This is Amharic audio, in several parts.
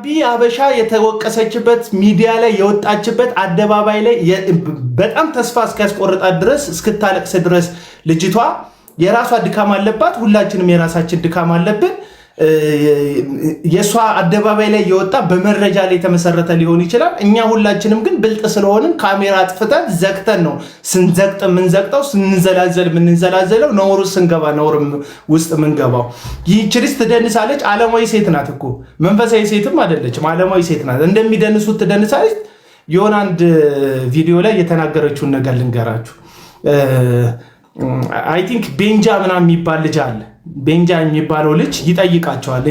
ቢ አበሻ የተወቀሰችበት ሚዲያ ላይ የወጣችበት አደባባይ ላይ በጣም ተስፋ እስኪያስቆርጣት ድረስ እስክታለቅስ ድረስ ልጅቷ የራሷ ድካም አለባት። ሁላችንም የራሳችን ድካም አለብን። የሷ አደባባይ ላይ የወጣ በመረጃ ላይ የተመሰረተ ሊሆን ይችላል። እኛ ሁላችንም ግን ብልጥ ስለሆንን ካሜራ አጥፍተን ዘግተን ነው ስንዘግጥ የምንዘግጠው፣ ስንዘላዘል የምንዘላዘለው፣ ነውር ስንገባ ነውር ውስጥ የምንገባው። ይህች ልጅ ትደንሳለች። ዓለማዊ ሴት ናት እኮ መንፈሳዊ ሴትም አይደለችም፣ ዓለማዊ ሴት ናት። እንደሚደንሱት ትደንሳለች። የሆነ አንድ ቪዲዮ ላይ የተናገረችውን ነገር ልንገራችሁ። አይ ቲንክ ቤንጃ ምናምን የሚባል ልጅ አለ። ቤንጃ የሚባለው ልጅ ይጠይቃቸዋል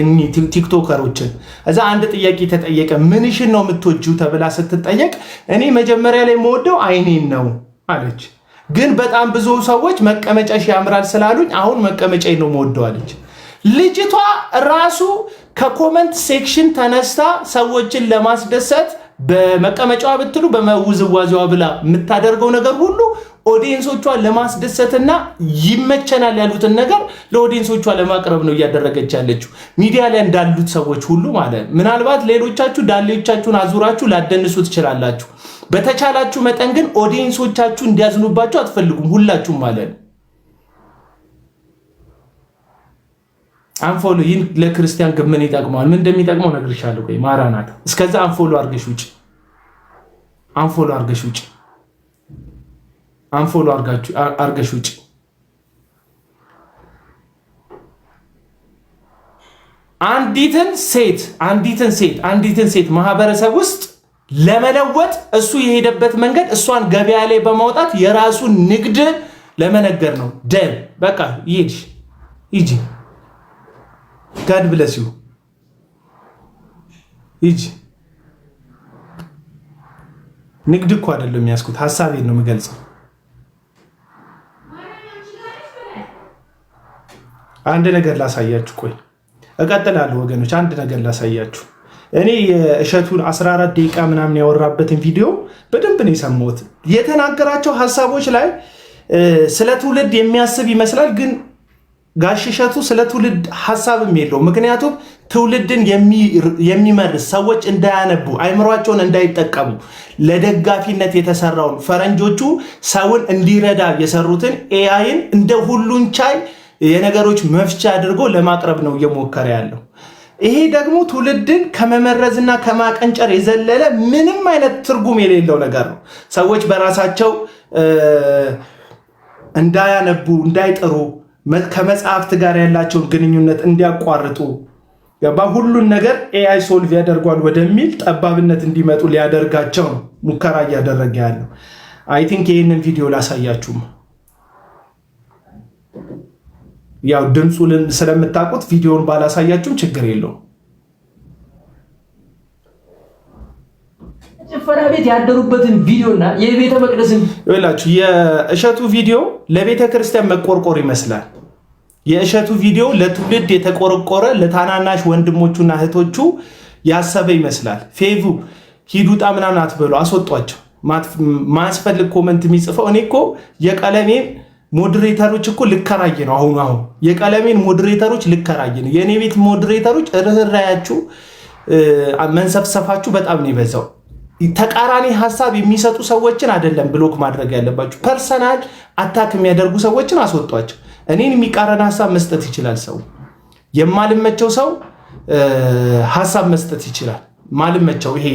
ቲክቶከሮችን። እዛ አንድ ጥያቄ ተጠየቀ። ምንሽን ነው የምትወጂው ተብላ ስትጠየቅ እኔ መጀመሪያ ላይ የምወደው አይኔን ነው አለች። ግን በጣም ብዙ ሰዎች መቀመጫሽ ያምራል ስላሉኝ አሁን መቀመጫዬን ነው የምወደው አለች። ልጅቷ ራሱ ከኮመንት ሴክሽን ተነስታ ሰዎችን ለማስደሰት በመቀመጫዋ ብትሉ በመውዝዋዜዋ ብላ የምታደርገው ነገር ሁሉ ኦዲየንሶቿን ለማስደሰትና ይመቸናል ያሉትን ነገር ለኦዲየንሶቿ ለማቅረብ ነው እያደረገች ያለችው። ሚዲያ ላይ እንዳሉት ሰዎች ሁሉ ማለት ነው። ምናልባት ሌሎቻችሁ ዳሌዎቻችሁን አዙራችሁ ላደንሱ ትችላላችሁ። በተቻላችሁ መጠን ግን ኦዲየንሶቻችሁ እንዲያዝኑባችሁ አትፈልጉም፣ ሁላችሁም ማለት ነው። አንፎሎ ይህን ለክርስቲያን ግን ምን ይጠቅመዋል? ምን እንደሚጠቅመው ነግርሻለሁ። ቆይ ማራናታ። እስከዛ አንፎሎ አርገሽ ውጪ፣ አንፎሎ አርገሽ ውጪ፣ አንፎሎ አርገሽ ውጪ። አንዲትን ሴት ማህበረሰብ ውስጥ ለመለወጥ እሱ የሄደበት መንገድ እሷን ገበያ ላይ በማውጣት የራሱን ንግድ ለመነገር ነው። ደም በቃ ይሄድ ይጂ ጋድ ብለስ ዩ ይጂ ንግድ እኮ አይደለም የሚያስኩት፣ ሐሳቤን ነው የምገልጸው። አንድ ነገር ላሳያችሁ። ቆይ እቀጥላለሁ ወገኖች። አንድ ነገር ላሳያችሁ። እኔ የእሸቱን 14 ደቂቃ ምናምን ያወራበትን ቪዲዮ በደንብ ነው የሰማሁት። የተናገራቸው ሐሳቦች ላይ ስለ ትውልድ የሚያስብ ይመስላል፣ ግን ጋሽ እሸቱ ስለ ትውልድ ሐሳብም የለውም። ምክንያቱም ትውልድን የሚመርስ ሰዎች እንዳያነቡ አይምሯቸውን እንዳይጠቀሙ ለደጋፊነት የተሰራውን ፈረንጆቹ ሰውን እንዲረዳ የሰሩትን ኤአይን እንደ ሁሉን ቻይ የነገሮች መፍቻ አድርጎ ለማቅረብ ነው እየሞከረ ያለው። ይሄ ደግሞ ትውልድን ከመመረዝና ከማቀንጨር የዘለለ ምንም አይነት ትርጉም የሌለው ነገር ነው። ሰዎች በራሳቸው እንዳያነቡ፣ እንዳይጥሩ፣ ከመጽሐፍት ጋር ያላቸውን ግንኙነት እንዲያቋርጡ ሁሉን ነገር ኤአይ ሶልቭ ያደርጓል ወደሚል ጠባብነት እንዲመጡ ሊያደርጋቸው ነው ሙከራ እያደረገ ያለው። አይ ቲንክ ይህንን ቪዲዮ ላሳያችሁም። ያው ድምፁን ስለምታውቁት ቪዲዮውን ባላሳያችሁም ችግር የለውም። ጭፈራ ቤት ያደሩበትን ቪዲዮና የቤተ መቅደስን ይላችሁ። የእሸቱ ቪዲዮ ለቤተ ክርስቲያን መቆርቆር ይመስላል። የእሸቱ ቪዲዮ ለትውልድ የተቆረቆረ ለታናናሽ ወንድሞቹና እህቶቹ ያሰበ ይመስላል። ፌቭ ሂዱጣ ምናምን አትበሉ፣ አስወጧቸው። ማስፈልግ ኮመንት የሚጽፈው እኔ እኮ የቀለሜን ሞዴሬተሮች እኮ ልከራይ ነው። አሁን የቀለሜን ሞዴሬተሮች ልከራይ ነው። የኔ ቤት ሞዴሬተሮች ርህራያችሁ መንሰፍሰፋችሁ በጣም ነው የበዛው። ተቃራኒ ሐሳብ የሚሰጡ ሰዎችን አይደለም ብሎክ ማድረግ ያለባችሁ። ፐርሰናል አታክ የሚያደርጉ ሰዎችን አስወጧቸው። እኔን የሚቃረን ሐሳብ መስጠት ይችላል ሰው። የማልመቸው ሰው ሐሳብ መስጠት ይችላል። ማልመቸው ይሄ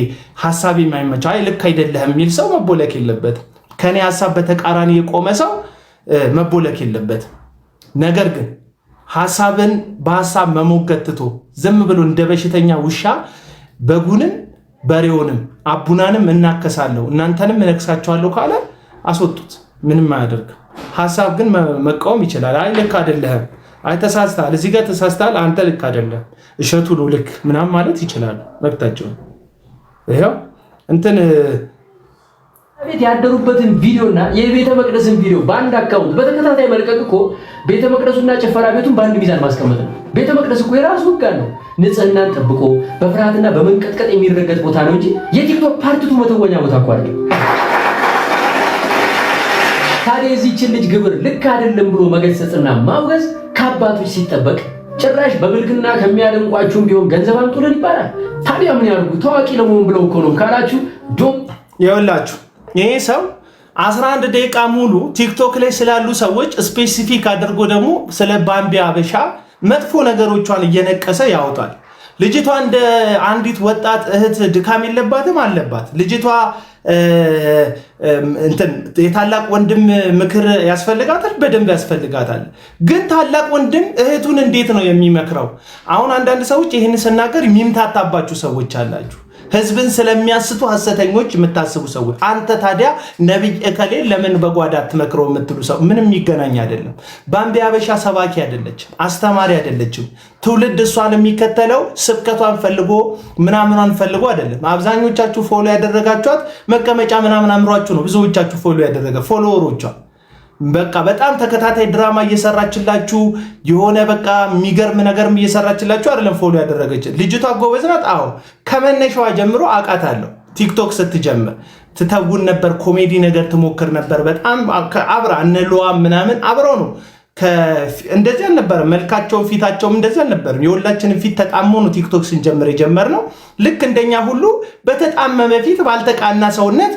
ሐሳብ የማይመቸው አይ ልክ አይደለህም የሚል ሰው መቦለክ የለበትም። ከኔ ሐሳብ በተቃራኒ የቆመ ሰው መቦለክ የለበትም። ነገር ግን ሐሳብን በሐሳብ መሞገት ትቶ ዝም ብሎ እንደ በሽተኛ ውሻ በጉንም በሬውንም አቡናንም እናከሳለሁ እናንተንም እነክሳቸዋለሁ ካለ አስወጡት። ምንም አያደርግም። ሐሳብ ግን መቃወም ይችላል። አይ ልክ አይደለህም፣ አይ ተሳስተሃል፣ እዚህ ጋር ተሳስተሃል፣ አንተ ልክ አይደለም፣ እሸቱ ነው ልክ ምናምን ማለት ይችላሉ። መብታቸው ይሄው እንትን ቤት ያደሩበትን ቪዲዮና የቤተ መቅደስን ቪዲዮ በአንድ አካውንት በተከታታይ መልቀቅ እኮ ቤተ መቅደሱና ጭፈራ ቤቱን በአንድ ሚዛን ማስቀመጥ ነው። ቤተ መቅደስ እኮ የራሱ ሕግ አለው። ንጽህናን ጠብቆ በፍርሃትና በመንቀጥቀጥ የሚረገጥ ቦታ ነው እንጂ የቲክቶክ ፓርቲቱ መተወኛ ቦታ እኮ አይደለም። ታዲያ የዚህችን ልጅ ግብር ልክ አይደለም ብሎ መገሰጽና ማውገዝ ከአባቶች ሲጠበቅ ጭራሽ በብልግና ከሚያደንቋችሁም ቢሆን ገንዘብ አምጡልን ይባላል። ታዲያ ምን ያርጉ? ታዋቂ ለመሆን ብለው እኮ ነው ካላችሁ ይኸውላችሁ ይሄ ሰው 11 ደቂቃ ሙሉ ቲክቶክ ላይ ስላሉ ሰዎች ስፔሲፊክ አድርጎ ደግሞ ስለ ባምቢ አበሻ መጥፎ ነገሮቿን እየነቀሰ ያወጣል። ልጅቷ እንደ አንዲት ወጣት እህት ድካም የለባትም? አለባት። ልጅቷ የታላቅ ወንድም ምክር ያስፈልጋታል? በደንብ ያስፈልጋታል። ግን ታላቅ ወንድም እህቱን እንዴት ነው የሚመክረው? አሁን አንዳንድ ሰዎች ይህን ስናገር የሚምታታባችሁ ሰዎች አላችሁ። ህዝብን ስለሚያስቱ ሐሰተኞች የምታስቡ ሰዎች፣ አንተ ታዲያ ነብይ እከሌ ለምን በጓዳ አትመክረው የምትሉ ሰው ምንም ይገናኝ አይደለም። ባምቢ አበሻ ሰባኪ አይደለችም፣ አስተማሪ አይደለችም። ትውልድ እሷን የሚከተለው ስብከቷን ፈልጎ ምናምኗን ፈልጎ አይደለም። አብዛኞቻችሁ ፎሎ ያደረጋችኋት መቀመጫ ምናምን አምሯችሁ ነው። ብዙዎቻችሁ ፎሎ ያደረገ ፎሎወሮቿ በቃ በጣም ተከታታይ ድራማ እየሰራችላችሁ የሆነ በቃ የሚገርም ነገርም እየሰራችላችሁ አይደለም ፎሎ ያደረገች። ልጅቷ ጎበዝ ናት። አዎ ከመነሻዋ ጀምሮ አውቃታለሁ። ቲክቶክ ስትጀምር ትተውን ነበር፣ ኮሜዲ ነገር ትሞክር ነበር። በጣም አብራ እነለዋ ምናምን አብረው ነው። እንደዚህ አልነበረም መልካቸውም ፊታቸውም እንደዚህ አልነበረም። የሁላችንም ፊት ተጣሞ ነው ቲክቶክ ስንጀምር የጀመርነው። ልክ እንደኛ ሁሉ በተጣመመ ፊት ባልተቃና ሰውነት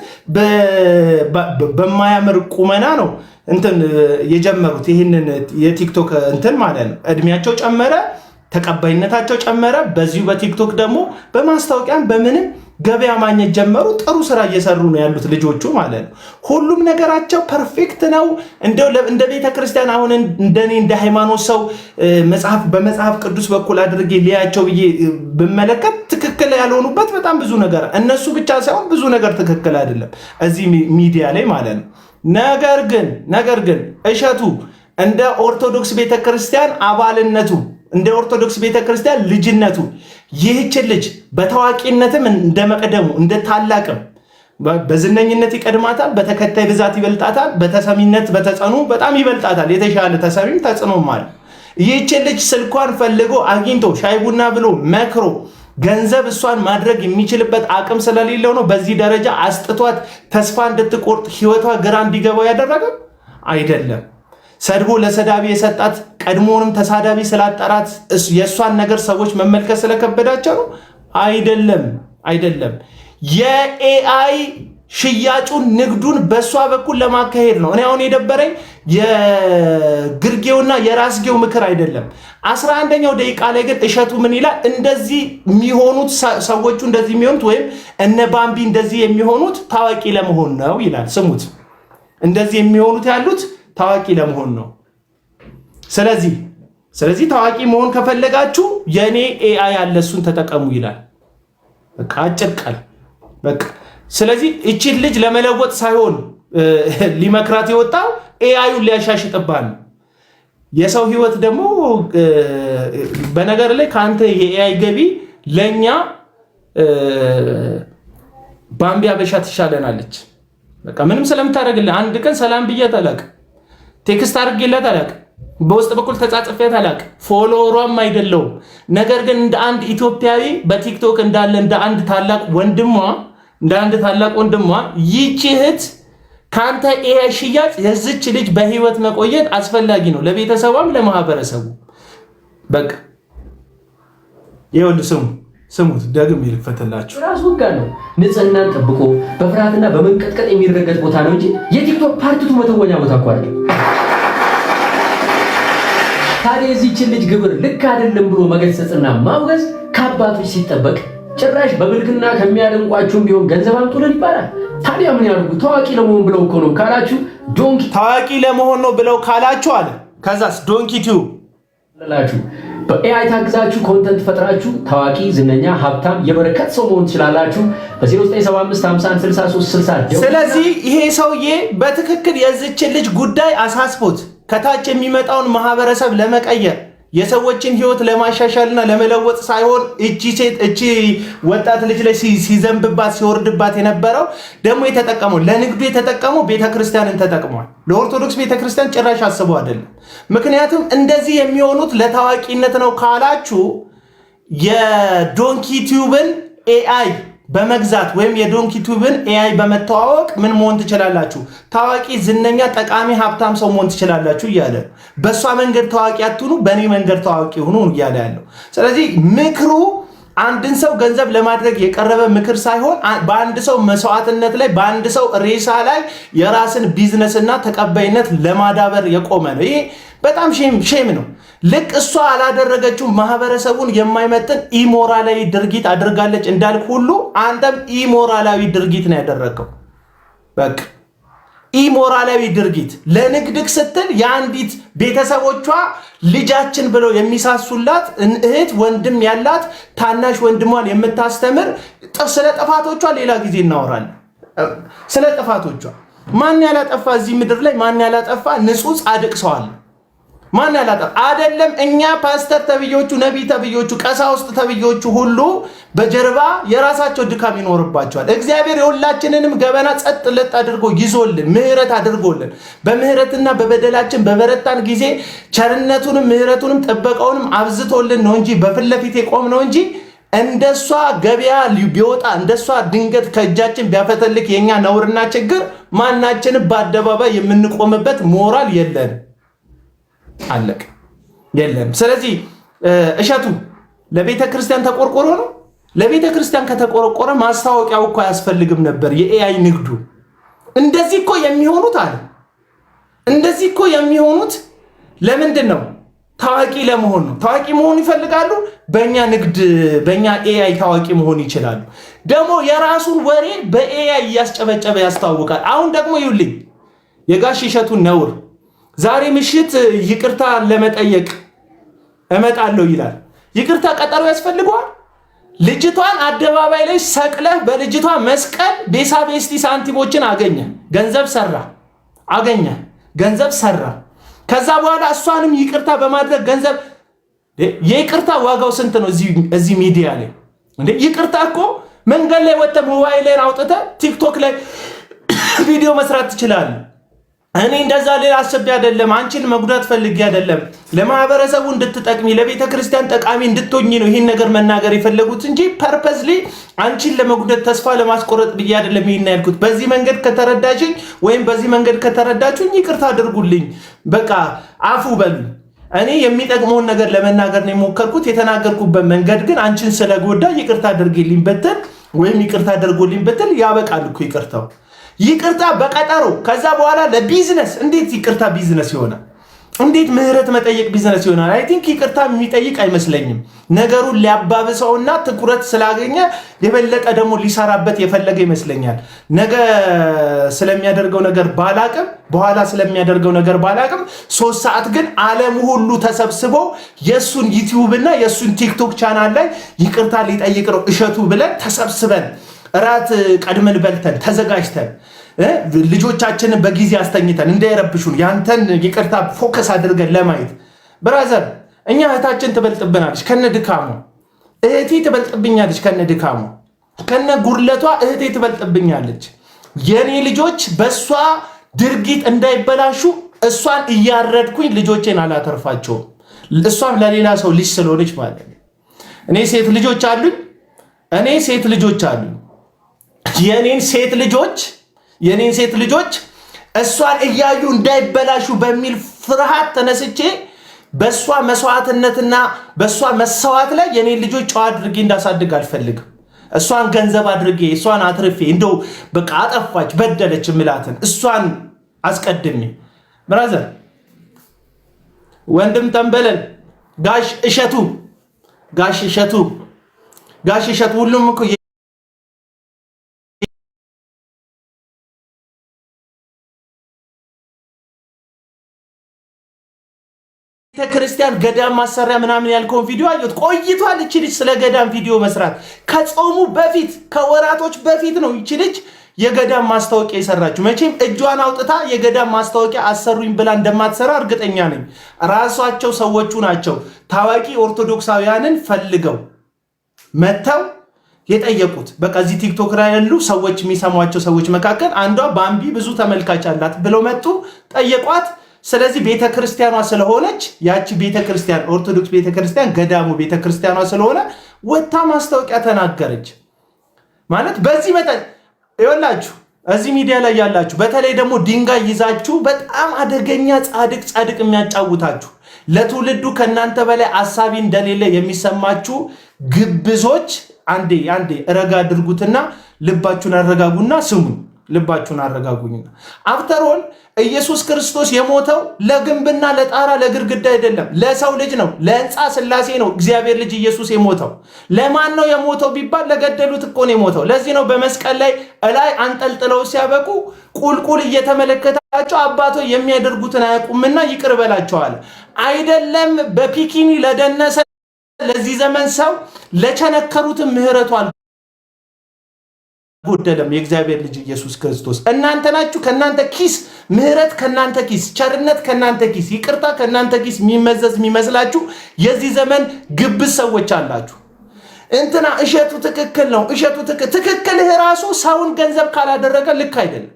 በማያምር ቁመና ነው እንትን የጀመሩት ይህንን የቲክቶክ እንትን ማለት ነው። እድሜያቸው ጨመረ፣ ተቀባይነታቸው ጨመረ። በዚሁ በቲክቶክ ደግሞ በማስታወቂያም በምንም ገበያ ማግኘት ጀመሩ። ጥሩ ስራ እየሰሩ ነው ያሉት ልጆቹ ማለት ነው። ሁሉም ነገራቸው ፐርፌክት ነው። እንደው እንደ ቤተ ክርስቲያን አሁን እንደኔ እንደ ሃይማኖት ሰው በመጽሐፍ ቅዱስ በኩል አድርጌ ሊያቸው ብዬ ብመለከት ትክክል ያልሆኑበት በጣም ብዙ ነገር፣ እነሱ ብቻ ሳይሆን ብዙ ነገር ትክክል አይደለም እዚህ ሚዲያ ላይ ማለት ነው። ነገር ግን እሸቱ እንደ ኦርቶዶክስ ቤተክርስቲያን አባልነቱ እንደ ኦርቶዶክስ ቤተክርስቲያን ልጅነቱ ይህችን ልጅ በታዋቂነትም እንደ መቅደሙ እንደ ታላቅም በዝነኝነት ይቀድማታል፣ በተከታይ ብዛት ይበልጣታል፣ በተሰሚነት በተጸኑ በጣም ይበልጣታል። የተሻለ ተሰሚም ተጽዕኖም አለ። ይህችን ልጅ ስልኳን ፈልጎ አግኝቶ ሻይ ቡና ብሎ መክሮ ገንዘብ እሷን ማድረግ የሚችልበት አቅም ስለሌለው ነው በዚህ ደረጃ አስጥቷት ተስፋ እንድትቆርጥ ህይወቷ ግራ እንዲገባው ያደረገው አይደለም። ሰድቦ ለሰዳቢ የሰጣት ቀድሞውንም ተሳዳቢ ስላጠራት የእሷን ነገር ሰዎች መመልከት ስለከበዳቸው ነው አይደለም። የኤአይ ሽያጩን ንግዱን በእሷ በኩል ለማካሄድ ነው። እኔ አሁን የደበረኝ የግርጌውና የራስጌው ምክር አይደለም። 11ኛው ደቂቃ ላይ ግን እሸቱ ምን ይላል? እንደዚህ የሚሆኑት ሰዎቹ እንደዚህ የሚሆኑት ወይም እነ ባምቢ እንደዚህ የሚሆኑት ታዋቂ ለመሆን ነው ይላል። ስሙት፣ እንደዚህ የሚሆኑት ያሉት ታዋቂ ለመሆን ነው። ስለዚህ ታዋቂ መሆን ከፈለጋችሁ የኔ ኤአይ ያለ እሱን ተጠቀሙ ይላል። በቃ አጭር ቃል በቃ። ስለዚህ እቺን ልጅ ለመለወጥ ሳይሆን ሊመክራት የወጣው ኤአዩን ሊያሻሽጥባል ነው። የሰው ህይወት ደግሞ በነገር ላይ ከአንተ የኤአይ ገቢ ለኛ ባምቢ አበሻ ትሻለናለች። በቃ ምንም ስለምታደርግልህ አንድ ቀን ሰላም ብያት አላውቅም፣ ቴክስት አድርጌላት አላውቅም፣ በውስጥ በኩል ተጻጽፌያት አላውቅም፣ ፎሎወሯም አይደለሁም። ነገር ግን እንደ አንድ ኢትዮጵያዊ በቲክቶክ እንዳለ እንደ አንድ ታላቅ ወንድሟ ይህች እህት ካንተ ኤአይ ሽያጭ የዚች ልጅ በህይወት መቆየት አስፈላጊ ነው፣ ለቤተሰቧም ለማህበረሰቡ። በቃ ይኸውልህ ስሙት፣ ደግም ይልፈተላችሁ። ራሱ ጋር ነው ንጽህናን ጠብቆ በፍርሃትና በመንቀጥቀጥ የሚረገጥ ቦታ ነው እንጂ የቲክቶክ ፓርቲቱ መተወኛ ቦታ እኮ አይደለም። ታዲያ የዚህችን ልጅ ግብር ልክ አይደለም ብሎ መገሰጽና ማውገዝ ከአባቶች ሲጠበቅ ጭራሽ በብልግና ከሚያደንቋችሁም ቢሆን ገንዘብ አምጡልን ይባላል። ታዲያ ምን ያርጉ? ታዋቂ ለመሆን ብለው እኮ ነው ካላችሁ ዶንኪ ታዋቂ ለመሆን ነው ብለው ካላችሁ አለ። ከዛስ ዶንኪ ቲዩብ ለላችሁ በኤአይ ታግዛችሁ ኮንተንት ፈጥራችሁ ታዋቂ፣ ዝነኛ፣ ሀብታም፣ የበረከት ሰው መሆን ትችላላችሁ። በ0975516360 ስለዚህ ይሄ ሰውዬ በትክክል የዚችን ልጅ ጉዳይ አሳስቦት ከታች የሚመጣውን ማህበረሰብ ለመቀየር የሰዎችን ህይወት ለማሻሻልና ለመለወጥ ሳይሆን እቺ ወጣት ልጅ ላይ ሲዘንብባት ሲወርድባት የነበረው ደግሞ የተጠቀመው ለንግዱ የተጠቀመው ቤተክርስቲያንን ተጠቅሟል። ለኦርቶዶክስ ቤተክርስቲያን ጭራሽ አስበው አይደለም። ምክንያቱም እንደዚህ የሚሆኑት ለታዋቂነት ነው ካላችሁ የዶንኪ ቲዩብን ኤአይ በመግዛት ወይም የዶንኪ ቲዩብን ኤአይ በመተዋወቅ ምን መሆን ትችላላችሁ? ታዋቂ፣ ዝነኛ፣ ጠቃሚ፣ ሀብታም ሰው መሆን ትችላላችሁ እያለ ነው። በእሷ መንገድ ታዋቂ አትሁኑ፣ በእኔ መንገድ ታዋቂ ሁኑ እያለ ያለው። ስለዚህ ምክሩ አንድን ሰው ገንዘብ ለማድረግ የቀረበ ምክር ሳይሆን በአንድ ሰው መስዋዕትነት ላይ በአንድ ሰው ሬሳ ላይ የራስን ቢዝነስና ተቀባይነት ለማዳበር የቆመ ነው። ይሄ በጣም ሼም ነው። ልክ እሷ አላደረገችው ማህበረሰቡን የማይመጥን ኢሞራላዊ ድርጊት አድርጋለች እንዳልክ ሁሉ አንተም ኢሞራላዊ ድርጊት ነው ያደረገው። በቃ ኢሞራላዊ ድርጊት ለንግድክ ስትል የአንዲት ቤተሰቦቿ ልጃችን ብለው የሚሳሱላት እህት ወንድም ያላት ታናሽ ወንድሟን የምታስተምር ስለ ጥፋቶቿ ሌላ ጊዜ እናወራለን። ስለ ጥፋቶቿ ማን ያላጠፋ እዚህ ምድር ላይ ማን ያላጠፋ ንጹህ ጻድቅ ሰው አለ? ማን ያላጠፋ አይደለም። እኛ ፓስተር ተብዮቹ፣ ነቢይ ተብዮቹ፣ ቀሳውስት ተብዮቹ ሁሉ በጀርባ የራሳቸው ድካም ይኖርባቸዋል። እግዚአብሔር የሁላችንንም ገበና ጸጥ ለጥ አድርጎ ይዞልን ምህረት አድርጎልን በምህረትና በበደላችን በበረታን ጊዜ ቸርነቱንም ምህረቱንም ጥበቃውንም አብዝቶልን ነው እንጂ በፊት ለፊት የቆም ነው እንጂ እንደሷ ገበያ ቢወጣ እንደሷ ድንገት ከእጃችን ቢያፈተልክ የኛ ነውርና ችግር ማናችንም በአደባባይ የምንቆምበት ሞራል የለን። አለቅ የለም። ስለዚህ እሸቱ ለቤተ ክርስቲያን ተቆርቆሮ ነው። ለቤተ ክርስቲያን ከተቆረቆረ ማስታወቂያው እኮ አያስፈልግም ነበር። የኤአይ ንግዱ እንደዚህ እኮ የሚሆኑት አለ እንደዚህ እኮ የሚሆኑት ለምንድን ነው? ታዋቂ ለመሆን ነው። ታዋቂ መሆን ይፈልጋሉ። በእኛ ንግድ በእኛ ኤአይ ታዋቂ መሆን ይችላሉ። ደግሞ የራሱን ወሬ በኤአይ እያስጨበጨበ ያስታውቃል። አሁን ደግሞ ይውልኝ የጋሽ እሸቱን ነውር ዛሬ ምሽት ይቅርታ ለመጠየቅ እመጣለሁ ይላል። ይቅርታ ቀጠሮ ያስፈልገዋል? ልጅቷን አደባባይ ላይ ሰቅለህ በልጅቷ መስቀል ቤሳቤስቲ ሳንቲሞችን አገኘ፣ ገንዘብ ሰራ፣ አገኘ፣ ገንዘብ ሰራ። ከዛ በኋላ እሷንም ይቅርታ በማድረግ ገንዘብ የይቅርታ ዋጋው ስንት ነው? እዚህ ሚዲያ ላይ እንዴ ይቅርታ እኮ መንገድ ላይ ወጥተህ ሞባይል ላይ አውጥተህ ቲክቶክ ላይ ቪዲዮ መስራት ትችላለህ። እኔ እንደዛ ሌላ አስቤ አይደለም፣ አንቺን መጉዳት ፈልጌ አይደለም። ለማህበረሰቡ እንድትጠቅሚ ለቤተ ክርስቲያን ጠቃሚ እንድትሆኚ ነው ይህን ነገር መናገር የፈለጉት እንጂ ፐርፐስሊ አንቺን ለመጉዳት ተስፋ ለማስቆረጥ ብዬ አይደለም ይህን ያልኩት። በዚህ መንገድ ከተረዳሽኝ ወይም በዚህ መንገድ ከተረዳችሁኝ ይቅርታ አድርጉልኝ፣ በቃ አፉ በሉ። እኔ የሚጠቅመውን ነገር ለመናገር ነው የሞከርኩት። የተናገርኩበት መንገድ ግን አንቺን ስለጎዳ ይቅርታ አድርግልኝ ብትል ወይም ይቅርታ አድርጉልኝ ብትል ያበቃል እኮ ይቅርታው። ይቅርታ በቀጠሮ ከዛ በኋላ ለቢዝነስ እንዴት ይቅርታ ቢዝነስ ይሆናል? እንዴት ምህረት መጠየቅ ቢዝነስ ይሆናል? አይ ቲንክ ይቅርታ የሚጠይቅ አይመስለኝም። ነገሩን ሊያባብሰውና ትኩረት ስላገኘ የበለጠ ደግሞ ሊሰራበት የፈለገ ይመስለኛል። ነገ ስለሚያደርገው ነገር ባላቅም በኋላ ስለሚያደርገው ነገር ባላቅም 3 ሰዓት ግን ዓለም ሁሉ ተሰብስቦ የሱን ዩቲዩብ እና የሱን ቲክቶክ ቻናል ላይ ይቅርታ ሊጠይቅ ነው እሸቱ ብለን ተሰብስበን እራት ቀድመን በልተን ተዘጋጅተን ልጆቻችንን በጊዜ አስተኝተን እንዳይረብሹን ያንተን ይቅርታ ፎከስ አድርገን ለማየት ብራዘር፣ እኛ እህታችን ትበልጥብናለች ከነ ድካሙ፣ እህቴ ትበልጥብኛለች ከነ ድካሙ፣ ከነ ጉድለቷ እህቴ ትበልጥብኛለች። የኔ ልጆች በሷ ድርጊት እንዳይበላሹ እሷን እያረድኩኝ ልጆቼን አላተርፋቸውም። እሷም ለሌላ ሰው ልጅ ስለሆነች ማለት ነው። እኔ ሴት ልጆች አሉኝ። የኔን ሴት ልጆች እሷን እያዩ እንዳይበላሹ በሚል ፍርሃት ተነስቼ በእሷ መስዋዕትነትና በእሷ መሰዋት ላይ የኔን ልጆች ጨዋ አድርጌ እንዳሳድግ አልፈልግም። እሷን ገንዘብ አድርጌ እሷን አትርፌ እንደው በቃ አጠፋች በደለች ምላትን እሷን አስቀድሜ ብራዘር፣ ወንድም ተንበለል፣ ጋሽ እሸቱ ሁሉም እኮ ቤተክርስቲያን ገዳም ማሰሪያ ምናምን ያልከውን ቪዲዮ አየሁት። ቆይቷል እቺ ልጅ ስለ ገዳም ቪዲዮ መስራት ከጾሙ በፊት ከወራቶች በፊት ነው እቺ ልጅ የገዳም ማስታወቂያ የሰራችው። መቼም እጇን አውጥታ የገዳም ማስታወቂያ አሰሩኝ ብላ እንደማትሰራ እርግጠኛ ነኝ። ራሷቸው ሰዎቹ ናቸው ታዋቂ ኦርቶዶክሳውያንን ፈልገው መተው የጠየቁት። በቃ እዚህ ቲክቶክ ላይ ያሉ ሰዎች የሚሰሟቸው ሰዎች መካከል አንዷ ባምቢ ብዙ ተመልካች አላት ብለው መጡ፣ ጠየቋት። ስለዚህ ቤተክርስቲያኗ ስለሆነች ያቺ ቤተክርስቲያን ኦርቶዶክስ ቤተክርስቲያን ገዳሙ ቤተክርስቲያኗ ስለሆነ ወታ ማስታወቂያ ተናገረች። ማለት በዚህ መጠን ይወላችሁ እዚህ ሚዲያ ላይ ያላችሁ በተለይ ደግሞ ድንጋይ ይዛችሁ በጣም አደገኛ ጻድቅ የሚያጫውታችሁ ለትውልዱ ከናንተ በላይ አሳቢ እንደሌለ የሚሰማችሁ ግብዞች አንዴ ረጋ አድርጉትና ልባችሁን አረጋጉና ስሙ። ልባችሁን አረጋጉኝና አፍተሮል ኢየሱስ ክርስቶስ የሞተው ለግንብና ለጣራ ለግርግዳ አይደለም፣ ለሰው ልጅ ነው፣ ለሕንፃ ሥላሴ ነው። እግዚአብሔር ልጅ ኢየሱስ የሞተው ለማን ነው የሞተው ቢባል ለገደሉት እኮ ነው የሞተው። ለዚህ ነው በመስቀል ላይ እላይ አንጠልጥለው ሲያበቁ ቁልቁል እየተመለከታቸው አባቶ የሚያደርጉትን አያውቁምና ይቅር በላቸዋል። አይደለም በፒኪኒ ለደነሰ ለዚህ ዘመን ሰው ለቸነከሩትም ምህረቱ ጎደለም የእግዚአብሔር ልጅ ኢየሱስ ክርስቶስ። እናንተ ናችሁ ከናንተ ኪስ ምህረት ከናንተ ኪስ ቸርነት ከናንተ ኪስ ይቅርታ ከናንተ ኪስ የሚመዘዝ የሚመስላችሁ የዚህ ዘመን ግብዝ ሰዎች አላችሁ። እንትና እሸቱ ትክክል ነው፣ እሸቱ ትክክልህ ራሱ ሰውን ገንዘብ ካላደረገ ልክ አይደለም።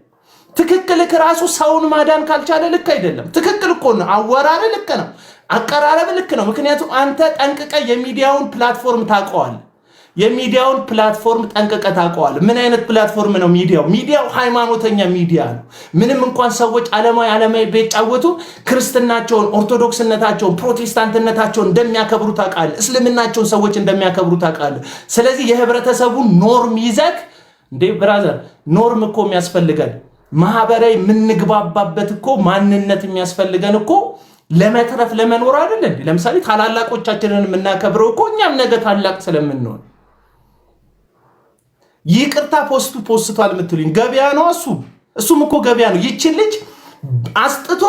ትክክልህ ራሱ ሰውን ማዳን ካልቻለ ልክ አይደለም። ትክክል እኮ ነው፣ አወራር ልክ ነው፣ አቀራረብ ልክ ነው። ምክንያቱም አንተ ጠንቅቀ የሚዲያውን ፕላትፎርም ታውቀዋል። የሚዲያውን ፕላትፎርም ጠንቅቀ ታውቀዋል። ምን አይነት ፕላትፎርም ነው ሚዲያው? ሃይማኖተኛ ሚዲያ ነው። ምንም እንኳን ሰዎች ዓለማዊ ቢጫወቱ ክርስትናቸውን፣ ኦርቶዶክስነታቸውን፣ ፕሮቴስታንትነታቸውን እንደሚያከብሩ ታውቃለህ። እስልምናቸውን ሰዎች እንደሚያከብሩ ታውቃለህ። ስለዚህ የህብረተሰቡን ኖርም ይዘክ እንዴ ብራዘር፣ ኖርም እኮ የሚያስፈልገን ማህበራዊ የምንግባባበት እኮ ማንነት የሚያስፈልገን እኮ ለመትረፍ ለመኖር አይደል እንዴ? ለምሳሌ ታላላቆቻችንን የምናከብረው እኮ እኛም ነገ ታላቅ ስለምንሆን። ይቅርታ ፖስቷል የምትሉኝ ገበያ ነው። እሱም እኮ ገበያ ነው። ይችን ልጅ አስጥቶ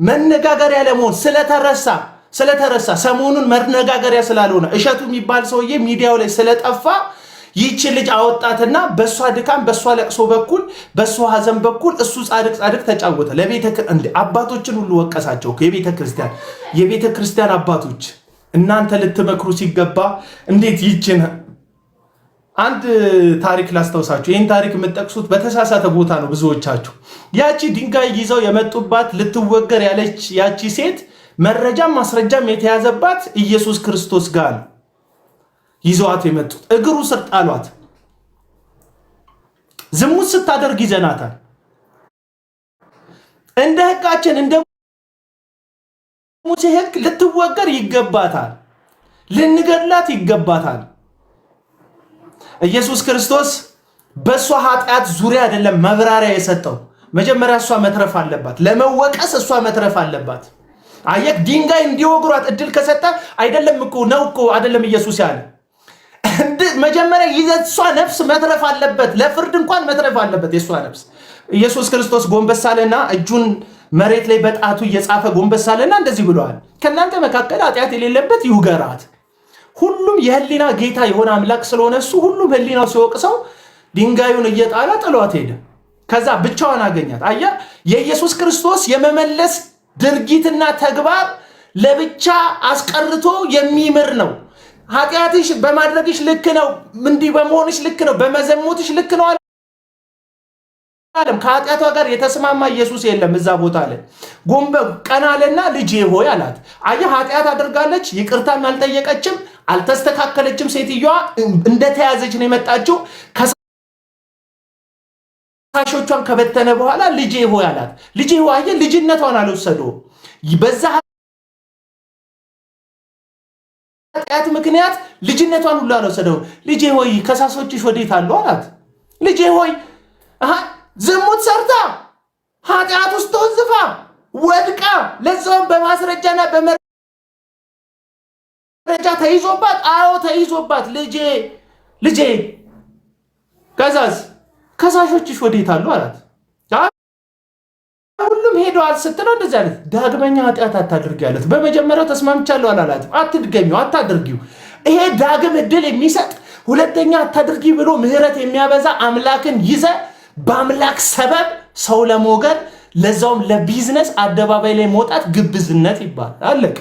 መነጋገሪያ ለመሆን ስለተረሳ ሰሞኑን መነጋገሪያ ስላልሆነ እሸቱ የሚባል ሰውዬ ሚዲያው ላይ ስለጠፋ ይችን ልጅ አወጣትና በሷ ድካም በሷ ለቅሶ በኩል በሷ ሐዘን በኩል እሱ ጻድቅ ተጫወተ። አባቶችን ሁሉ ወቀሳቸው። የቤተ ክርስቲያን አባቶች እናንተ ልትመክሩ ሲገባ እንዴት ይችን አንድ ታሪክ ላስታውሳችሁ። ይህን ታሪክ የምትጠቅሱት በተሳሳተ ቦታ ነው ብዙዎቻችሁ። ያቺ ድንጋይ ይዘው የመጡባት ልትወገር ያለች ያቺ ሴት መረጃም ማስረጃም የተያዘባት ኢየሱስ ክርስቶስ ጋር ነው ይዘዋት የመጡት። እግሩ ስር ጣሏት። ዝሙት ስታደርግ ይዘናታል። እንደ ሕጋችን እንደ ሙሴ ሕግ ልትወገር ይገባታል፣ ልንገድላት ይገባታል። ኢየሱስ ክርስቶስ በእሷ ኃጢአት ዙሪያ አይደለም መብራሪያ የሰጠው። መጀመሪያ እሷ መትረፍ አለባት፣ ለመወቀስ እሷ መትረፍ አለባት። አየክ፣ ድንጋይ እንዲወግሯት እድል ከሰጠ አይደለም እኮ ነው እኮ አይደለም ኢየሱስ ያለ መጀመሪያ ይዘሷ ነፍስ መትረፍ አለበት፣ ለፍርድ እንኳን መትረፍ አለበት የሷ ነፍስ። ኢየሱስ ክርስቶስ ጎንበስ አለና እጁን መሬት ላይ በጣቱ እየጻፈ ጎንበስ አለና እንደዚህ ብለዋል፣ ከናንተ መካከል ኃጢአት የሌለበት ይውገራት። ሁሉም የህሊና ጌታ የሆነ አምላክ ስለሆነ እሱ ሁሉም ህሊናው ሲወቅሰው ድንጋዩን እየጣለ ጥሏት ሄደ። ከዛ ብቻዋን አገኛት። አያ የኢየሱስ ክርስቶስ የመመለስ ድርጊትና ተግባር ለብቻ አስቀርቶ የሚምር ነው። ኃጢአትሽ በማድረግሽ ልክ ነው፣ እንዲህ በመሆንሽ ልክ ነው፣ በመዘሙትሽ ልክ ነው አለም። ከኃጢአቷ ጋር የተስማማ ኢየሱስ የለም እዛ ቦታ ላይ። ቀናለና ልጄ ሆይ አላት። አየህ፣ ኃጢአት አድርጋለች፣ ይቅርታም አልጠየቀችም፣ አልተስተካከለችም። ሴትዮዋ እንደተያዘች ነው የመጣችው። ከሳሾቿን ከበተነ በኋላ ልጄ ሆይ አላት። ልጄ ሆይ አየህ፣ ልጅነቷን አልወሰደውም። በዛ ኃጢአት ምክንያት ልጅነቷን ሁሉ አልወሰደውም። ልጄ ሆይ ከሳሾችሽ ወዴት አሉ አላት። ልጄ ሆይ ዝሙት ሰርታ ኃጢአት ውስጥ ተወዝፋ ወድቃ ለዛውም በማስረጃና በመረጃ ተይዞባት፣ አዎ ተይዞባት፣ ልጄ ከሳሾችሽ ወዴት አሉ አላት። ሁሉም ሄደዋል ስትለው እንደዚህ አለት። ዳግመኛ ኃጢአት አታድርጊ አለት። በመጀመሪያው ተስማምቻለሁ አላላትም። አትድገሚው፣ አታድርጊው። ይሄ ዳግም እድል የሚሰጥ ሁለተኛ አታድርጊ ብሎ ምህረት የሚያበዛ አምላክን ይዘ በአምላክ ሰበብ ሰው ለሞገድ ለዛውም ለቢዝነስ አደባባይ ላይ መውጣት ግብዝነት ይባላል። አለቅ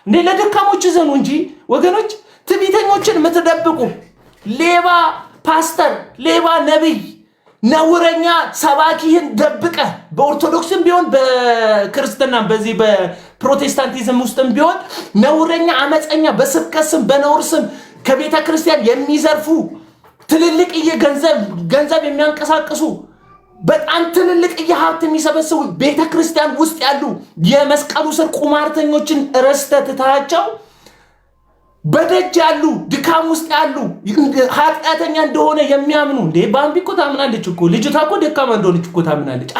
እንዴ! ለደካሞች ዘኑ እንጂ ወገኖች፣ ትዕቢተኞችን የምትደብቁ ሌባ ፓስተር፣ ሌባ ነብይ፣ ነውረኛ ሰባኪህን ደብቀ በኦርቶዶክስም ቢሆን በክርስትና በዚህ በፕሮቴስታንቲዝም ውስጥም ቢሆን ነውረኛ አመፀኛ በስብከት ስም በነውር ስም ከቤተ ክርስቲያን የሚዘርፉ ትልልቅ ገንዘብ የሚያንቀሳቅሱ በጣም ትልልቅ ሀብት የሚሰበስቡ ቤተክርስቲያን ውስጥ ያሉ የመስቀሉ ስር ቁማርተኞችን ረስተትታቸው በደጅ ያሉ ድካም ውስጥ ያሉ ኃጢአተኛ እንደሆነ የሚያምኑ እንዴ ባምቢ እኮ ታምናለች እኮ ልጅቷ እኮ ደካማ እንደሆነች እኮ ታምናለች።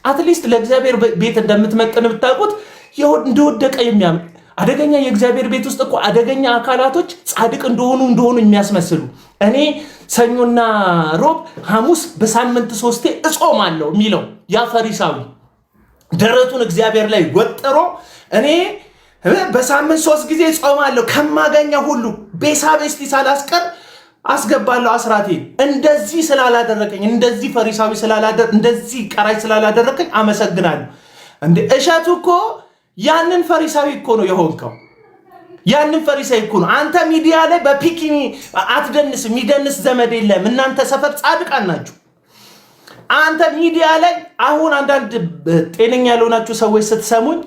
አትሊስት ለእግዚአብሔር ቤት እንደምትመጥን ብታውቁት እንደወደቀ የሚያምን አደገኛ የእግዚአብሔር ቤት ውስጥ እኮ አደገኛ አካላቶች ጻድቅ እንደሆኑ የሚያስመስሉ እኔ ሰኞና ሮብ ሐሙስ በሳምንት 3 እጾማለሁ የሚለው ያ ፈሪሳዊ ደረቱን እግዚአብሔር ላይ ወጥሮ እኔ በሳምንት 3 ጊዜ ጾማለሁ ከማገኘው ሁሉ ቤሳቤስቲ ሳላስቀር አስገባለሁ አስራቴን እንደዚህ ስላላደረከኝ እንደዚህ ፈሪሳዊ እንደዚህ ቀራጭ ስላላደረከኝ አመሰግናለሁ። እንደ እሸቱ እኮ ያንን ፈሪሳዊ እኮ ነው የሆንከው። ያንን ፈሪሳዊ እኮ ነው አንተ ሚዲያ ላይ በፒኪኒ አትደንስ። የሚደንስ ዘመድ የለም። እናንተ ሰፈር ጻድቃን ናችሁ። አንተ ሚዲያ ላይ አሁን አንዳንድ ጤነኛ ያልሆናችሁ ሰዎች ስትሰሙኝ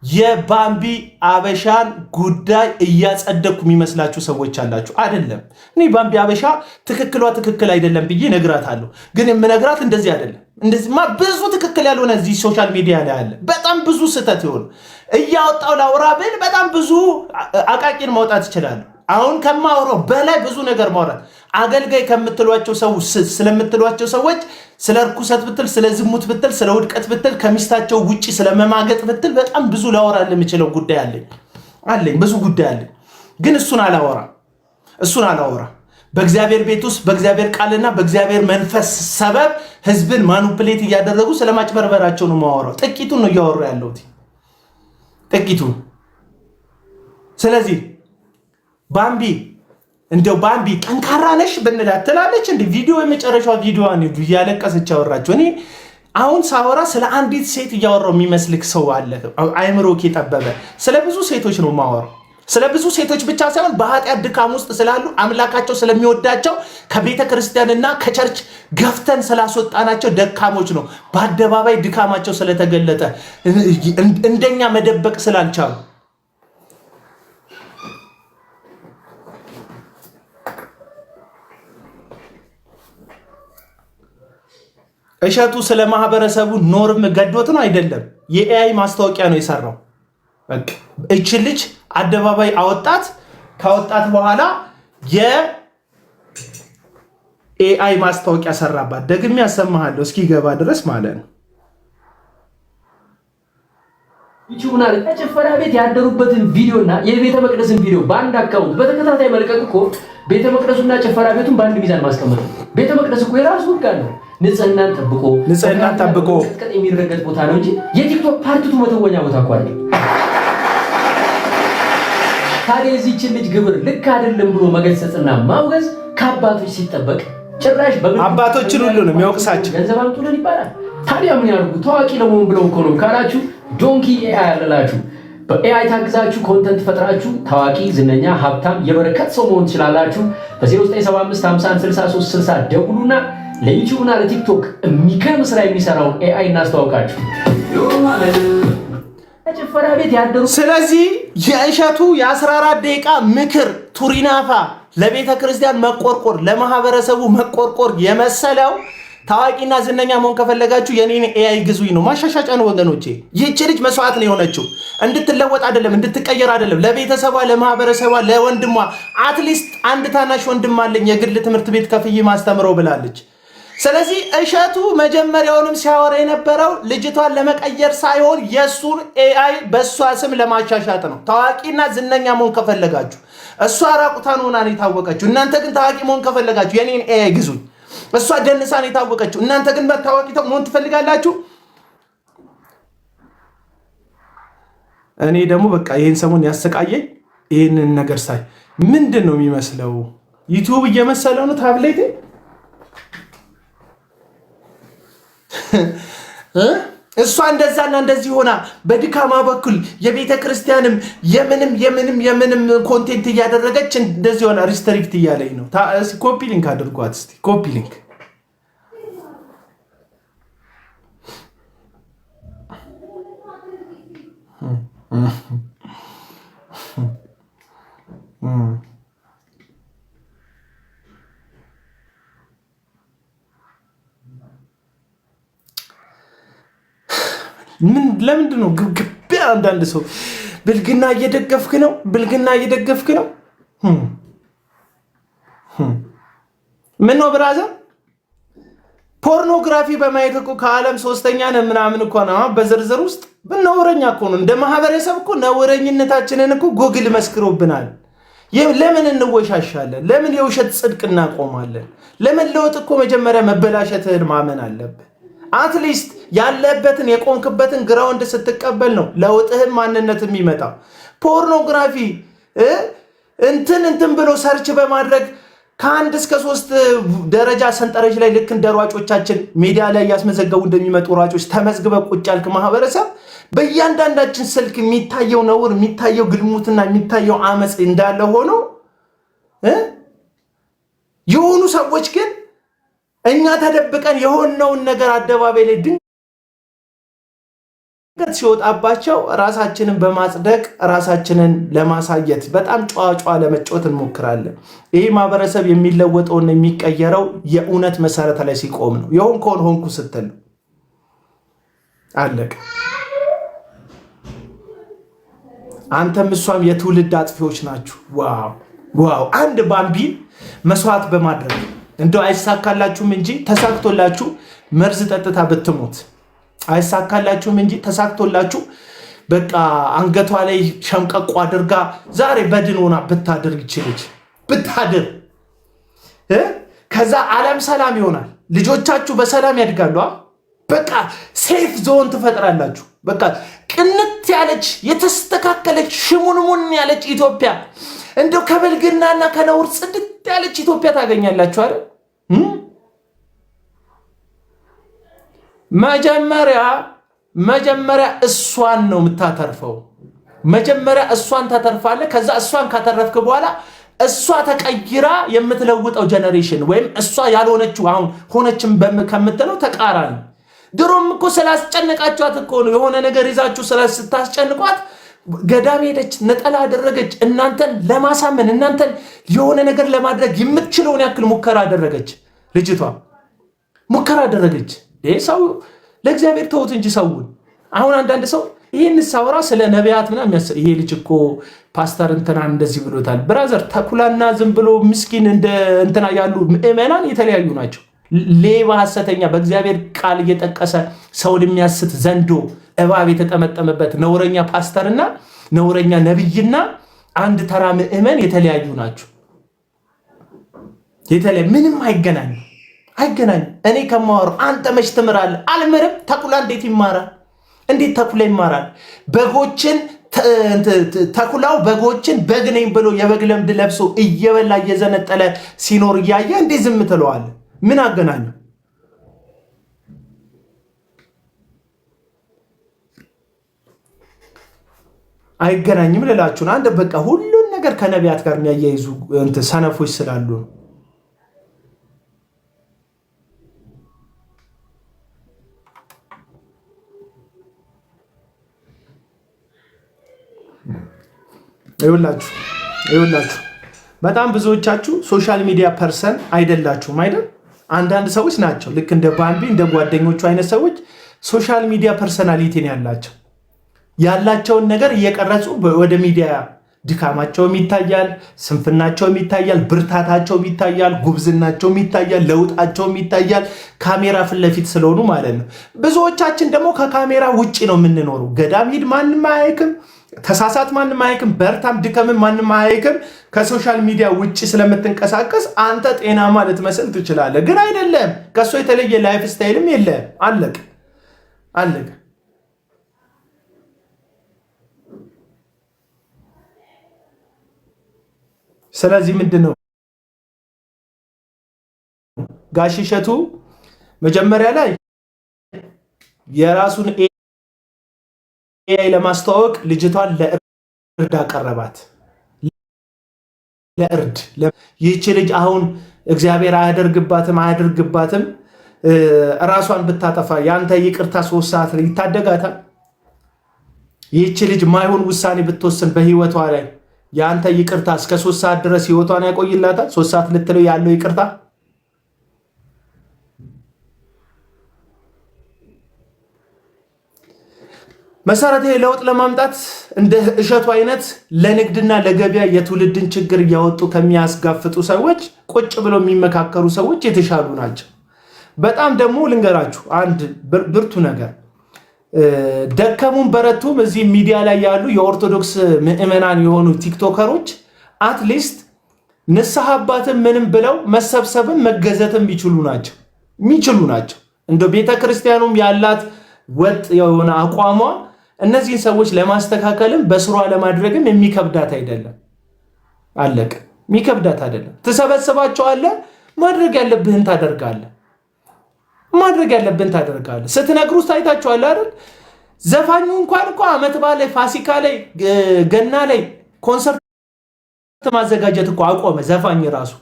የባምቢ አበሻን ጉዳይ እያጸደቅኩ የሚመስላችሁ ሰዎች አላችሁ። አይደለም። እኔ ባምቢ አበሻ ትክክል አይደለም ብዬ ነግራታለሁ። ግን የምነግራት እንደዚህ አይደለም። እንደዚህማ ብዙ ትክክል ያልሆነ እዚህ ሶሻል ሚዲያ ላይ አለ። በጣም ብዙ ስህተት ይሆን እያወጣው ላውራ ብል በጣም ብዙ አቃቂን ማውጣት ይችላል። አሁን ከማወራው በላይ ብዙ ነገር ማውራት አገልጋይ ስለምትሏቸው ሰዎች ስለ ርኩሰት ብትል፣ ስለ ዝሙት ብትል፣ ስለ ውድቀት ብትል፣ ከሚስታቸው ውጪ ስለመማገጥ ብትል በጣም ብዙ ላወራ ለምችለው ጉዳይ አለኝ ብዙ ጉዳይ አለኝ። ግን እሱን አላወራ። በእግዚአብሔር ቤት ውስጥ በእግዚአብሔር ቃልና በእግዚአብሔር መንፈስ ሰበብ ህዝብን ማኑፕሌት እያደረጉ ስለማጭበርበራቸው ነው ማወራው። ጥቂቱን ነው እያወራ ያለሁት ጥቂቱን። ስለዚህ ባምቢ ጠንካራ ነሽ ብንላት ትላለች። እንደ ቪዲዮ የመጨረሻው ቪዲዮዋን እያለቀሰች አወራቸው። እኔ አሁን ሳወራ ስለ አንዲት ሴት እያወራው የሚመስልክ ሰው አለ። አይምሮክ የጠበበ ስለ ብዙ ሴቶች ነው ማወራው። ስለ ብዙ ሴቶች ብቻ ሳይሆን በኃጢአት ድካም ውስጥ ስላሉ አምላካቸው ስለሚወዳቸው ከቤተ ክርስቲያንና ከቸርች ገፍተን ስላስወጣናቸው ደካሞች ነው። በአደባባይ ድካማቸው ስለተገለጠ እንደኛ መደበቅ ስላልቻሉ እሸቱ ስለ ማህበረሰቡ ኖርም ገዶት ነው አይደለም። የኤአይ ማስታወቂያ ነው የሰራው። በቃ እቺ ልጅ አደባባይ ካወጣት በኋላ የኤአይ ማስታወቂያ ሰራባት። ደግሜ ያሰማሃለሁ እስኪገባ ድረስ ማለት ነው። ይቹና ለጭፈራ ቤት ያደሩበትን ቪዲዮና የቤተ መቅደስን ቪዲዮ በአንድ አካውንት በተከታታይ መልቀቅ እኮ ቤተ መቅደሱና ጭፈራ ቤቱን በአንድ ሚዛን ማስቀመጥ ነው። ቤተ መቅደስ እኮ የራሱ ህግ አለው። ንጽህናን ጠብቆ ቅጥ የሚረገጥ ቦታ ነው እንጂ የቲክቶክ ፓርቲቱ መተወኛ ቦታ እኮ አይደለም። ታዲያ የዚህችን ልጅ ግብር ልክ አይደለም ብሎ መገሰጽና ማውገዝ ከአባቶች ሲጠበቅ ጭራሽ አባቶችን ሁሉ ነው የሚወቅሳቸው። ገንዘብ አምጡልን ይባላል። ታዲያ ምን ያርጉ? ታዋቂ ለመሆን ብለው እኮ ነው ካላችሁ ዶንኪ ኤአይ አለላችሁ። በኤአይ ታግዛችሁ ኮንተንት ፈጥራችሁ ታዋቂ፣ ዝነኛ፣ ሀብታም፣ የበረከት ሰው መሆን ትችላላችሁ። በ0975516360 ደውሉና ለዩቲዩብና ለቲክቶክ የሚገርም ስራ የሚሰራውን ኤአይ እናስተዋውቃችሁ። ጭፈራ ቤት ያደሩ። ስለዚህ የእሸቱ የ14 ደቂቃ ምክር ቱሪናፋ ለቤተ ክርስቲያን መቆርቆር፣ ለማህበረሰቡ መቆርቆር የመሰለው ታዋቂና ዝነኛ መሆን ከፈለጋችሁ የኔን ኤአይ ግዙኝ ነው። ማሻሻጫ ነው ወገኖቼ። ይህች ልጅ መስዋዕት ነው የሆነችው። እንድትለወጥ አይደለም፣ እንድትቀየር አይደለም። ለቤተሰቧ፣ ለማህበረሰቧ፣ ለወንድሟ አትሊስት አንድ ታናሽ ወንድም አለኝ የግል ትምህርት ቤት ከፍዬ ማስተምረው ብላለች። ስለዚህ እሸቱ መጀመሪያውንም ሲያወራ የነበረው ልጅቷን ለመቀየር ሳይሆን የሱን ኤአይ በሷ ስም ለማሻሻጥ ነው። ታዋቂና ዝነኛ መሆን ከፈለጋችሁ እሷ ራቁታን ሆና ነው የታወቀችው። እናንተ ግን ታዋቂ መሆን ከፈለጋችሁ የኔን ኤአይ ግዙኝ። እሷ ደንሳ ነው የታወቀችው። እናንተ ግን ታዋቂ መሆን ትፈልጋላችሁ። እኔ ደግሞ በቃ ይሄን ሰሞን ያሰቃየኝ ይሄንን ነገር ሳይ ምንድን ነው የሚመስለው? ዩቲዩብ እየመሰለው ነው ታብሌት እሷ እንደዛና እንደዚህ ሆና በድካማ በኩል የቤተ ክርስቲያንም የምንም ኮንቴንት እያደረገች እንደዚህ ሆና ሪስትሪክት እያለኝ ነው። ኮፒ ሊንክ አድርጓት እስቲ። ኮፒ ሊንክ ለምንድን ነው ግብግብ? አንዳንድ ሰው ብልግና እየደገፍክ ነው፣ ብልግና እየደገፍክ ነው። ምን ነው ብራዘር? ፖርኖግራፊ በማየት እኮ ከዓለም ሶስተኛ ነን ምናምን እኮ ነው። በዝርዝር ውስጥ ነውረኛ እኮ ነው። እንደ ማህበረሰብ እኮ ነውረኝነታችንን እኮ ጎግል መስክሮብናል። ለምን እንወሻሻለን? ለምን የውሸት ጽድቅ እናቆማለን? ለመለወጥ እኮ መጀመሪያ መበላሸትህን ማመን አለብህ። አትሊስት ያለበትን የቆምክበትን ግራውንድ ስትቀበል ነው ለውጥህን ማንነት የሚመጣው። ፖርኖግራፊ እንትን ብሎ ሰርች በማድረግ ከ1 እስከ 3 ደረጃ ሰንጠረዥ ላይ ልክ እንደ ሯጮቻችን ሜዲያ ላይ ያስመዘገቡ እንደሚመጡ ሯጮች ተመዝግበ ቁጭ ያልክ ማህበረሰብ በእያንዳንዳችን ስልክ የሚታየው ነውር፣ የሚታየው ግልሙትና፣ የሚታየው አመፅ እንዳለ ሆኖ የሆኑ ሰዎች ግን እኛ ተደብቀን የሆነውን ነገር አደባባይ ላይ ድንገት ሲወጣባቸው ራሳችንን በማጽደቅ ራሳችንን ለማሳየት በጣም ጨዋ ለመጫወት እንሞክራለን። ይህ ማህበረሰብ የሚለወጠውና የሚቀየረው የእውነት መሰረት ላይ ሲቆም ነው። የሆንከውን ሆንኩ ስትል አለቀ። አንተም እሷም የትውልድ አጥፊዎች ናችሁ። ዋው! አንድ ባምቢን መስዋዕት በማድረግ እንደው አይሳካላችሁም እንጂ ተሳክቶላችሁ መርዝ ጠጥታ ብትሞት አይሳካላችሁም እንጂ ተሳክቶላችሁ በቃ አንገቷ ላይ ሸምቀቆ አድርጋ ዛሬ በድን ሆና ብታድር ይችልች ብታድር ከዛ ዓለም ሰላም ይሆናል። ልጆቻችሁ በሰላም ያድጋሉ። በቃ ሴፍ ዞን ትፈጥራላችሁ። በቃ ቅንት ያለች የተስተካከለች ሽሙንሙን ያለች ኢትዮጵያ እንደው ከብልግናና ከነውር ጽድት ያለች ኢትዮጵያ ታገኛላችሁ አይደል? መጀመሪያ እሷን ነው የምታተርፈው። መጀመሪያ እሷን ታተርፋለህ። ከዛ እሷን ካተረፍክ በኋላ እሷ ተቀይራ የምትለውጠው ጀነሬሽን ወይም እሷ ያልሆነችው አሁን ሆነችም ከምትለው ተቃራኒ። ድሮም እኮ ስላስጨነቃችኋት እኮ ነው የሆነ ነገር ይዛችሁ ስታስጨንቋት ገዳም ሄደች፣ ነጠላ አደረገች፣ እናንተን ለማሳመን እናንተን የሆነ ነገር ለማድረግ የምትችለውን ያክል ሙከራ አደረገች። ልጅቷ ሙከራ አደረገች። ሰው ለእግዚአብሔር ተውት እንጂ ሰውን። አሁን አንዳንድ ሰው ይህን ሳወራ ስለ ነቢያት ምናምን ይሄ ልጅ እኮ ፓስተር እንትና እንደዚህ ብሎታል። ብራዘር ተኩላና ዝም ብሎ ምስኪን እንትና ያሉ ምዕመናን የተለያዩ ናቸው። ሌባ፣ ሐሰተኛ፣ በእግዚአብሔር ቃል እየጠቀሰ ሰውን የሚያስት ዘንዶ እባብ የተጠመጠመበት ነውረኛ ፓስተርና ነውረኛ ነብይና አንድ ተራ ምዕመን የተለያዩ ናቸው። ምንም አይገናኝም። እኔ ከማወራው አንተ መች ትምራለህ? አልምርም። ተኩላ እንዴት ይማራል? እንዴት ተኩላ ይማራል? ተኩላው በጎችን በግ ነኝ ብሎ የበግ ለምድ ለብሶ እየበላ እየዘነጠለ ሲኖር እያየ እንዴት ዝም ትለዋለህ? ምን አገናኘው? አይገናኝም ልላችሁን። አንድ በቃ ሁሉን ነገር ከነቢያት ጋር የሚያያይዙ ሰነፎች ስላሉ ነው። ይኸውላችሁ በጣም ብዙዎቻችሁ ሶሻል ሚዲያ ፐርሰን አይደላችሁም አይደል? አንዳንድ ሰዎች ናቸው ልክ እንደ ባምቢ እንደ ጓደኞቹ አይነት ሰዎች ሶሻል ሚዲያ ፐርሰናሊቲን ያላቸውን ነገር እየቀረጹ ወደ ሚዲያ ድካማቸውም ይታያል፣ ስንፍናቸውም ይታያል፣ ብርታታቸውም ይታያል፣ ጉብዝናቸውም ይታያል፣ ለውጣቸውም ይታያል። ካሜራ ፊት ለፊት ስለሆኑ ማለት ነው። ብዙዎቻችን ደግሞ ከካሜራ ውጭ ነው የምንኖረው። ገዳም ሂድ ማንም አያይክም፣ ተሳሳት ማንም አያይክም፣ በርታም ድከምም ማንም አያይክም። ከሶሻል ሚዲያ ውጭ ስለምትንቀሳቀስ አንተ ጤናማ ልትመስል ትችላለህ፣ ግን አይደለም። ከእሱ የተለየ ላይፍ ስታይልም የለም። አለቀ። ስለዚህ ምንድን ነው ጋሽ እሸቱ መጀመሪያ ላይ የራሱን ኤአይ ለማስተዋወቅ ልጅቷን ለእርድ አቀረባት። ለእርድ ይህች ልጅ አሁን እግዚአብሔር አያደርግባትም ራሷን ብታጠፋ ያንተ ይቅርታ 3 ሰዓት ላይ ይታደጋታል? ይህች ልጅ ማይሆን ውሳኔ ብትወስን በህይወቷ ላይ የአንተ ይቅርታ እስከ 3 ሰዓት ድረስ ህይወቷን ያቆይላታል? 3 ሰዓት ልትለው ያለው ይቅርታ መሰረታዊ ለውጥ ለማምጣት እንደ እሸቱ አይነት ለንግድና ለገበያ የትውልድን ችግር እያወጡ ከሚያስጋፍጡ ሰዎች ቁጭ ብለው የሚመካከሩ ሰዎች የተሻሉ ናቸው። በጣም ደግሞ ልንገራችሁ አንድ ብርቱ ነገር ደከሙን በረቱም እዚህ ሚዲያ ላይ ያሉ የኦርቶዶክስ ምዕመናን የሆኑ ቲክቶከሮች አትሊስት ንስሐ አባትን ምንም ብለው መሰብሰብን መገዘትም የሚችሉ ናቸው። እንደ ቤተክርስቲያኑም ያላት ወጥ የሆነ አቋሟ እነዚህን ሰዎች ለማስተካከልም በስሯ ለማድረግም የሚከብዳት አይደለም። አለቀ። የሚከብዳት አይደለም። ትሰበስባቸዋለህ፣ ማድረግ ያለብህን ታደርጋለህ። ስትነግሩት ታይታችኋል አይደል? ዘፋኙ እንኳን እኮ ዓመት በዓል ላይ፣ ፋሲካ ላይ፣ ገና ላይ ኮንሰርት ማዘጋጀት እኮ አቆመ። ዘፋኝ ራሱ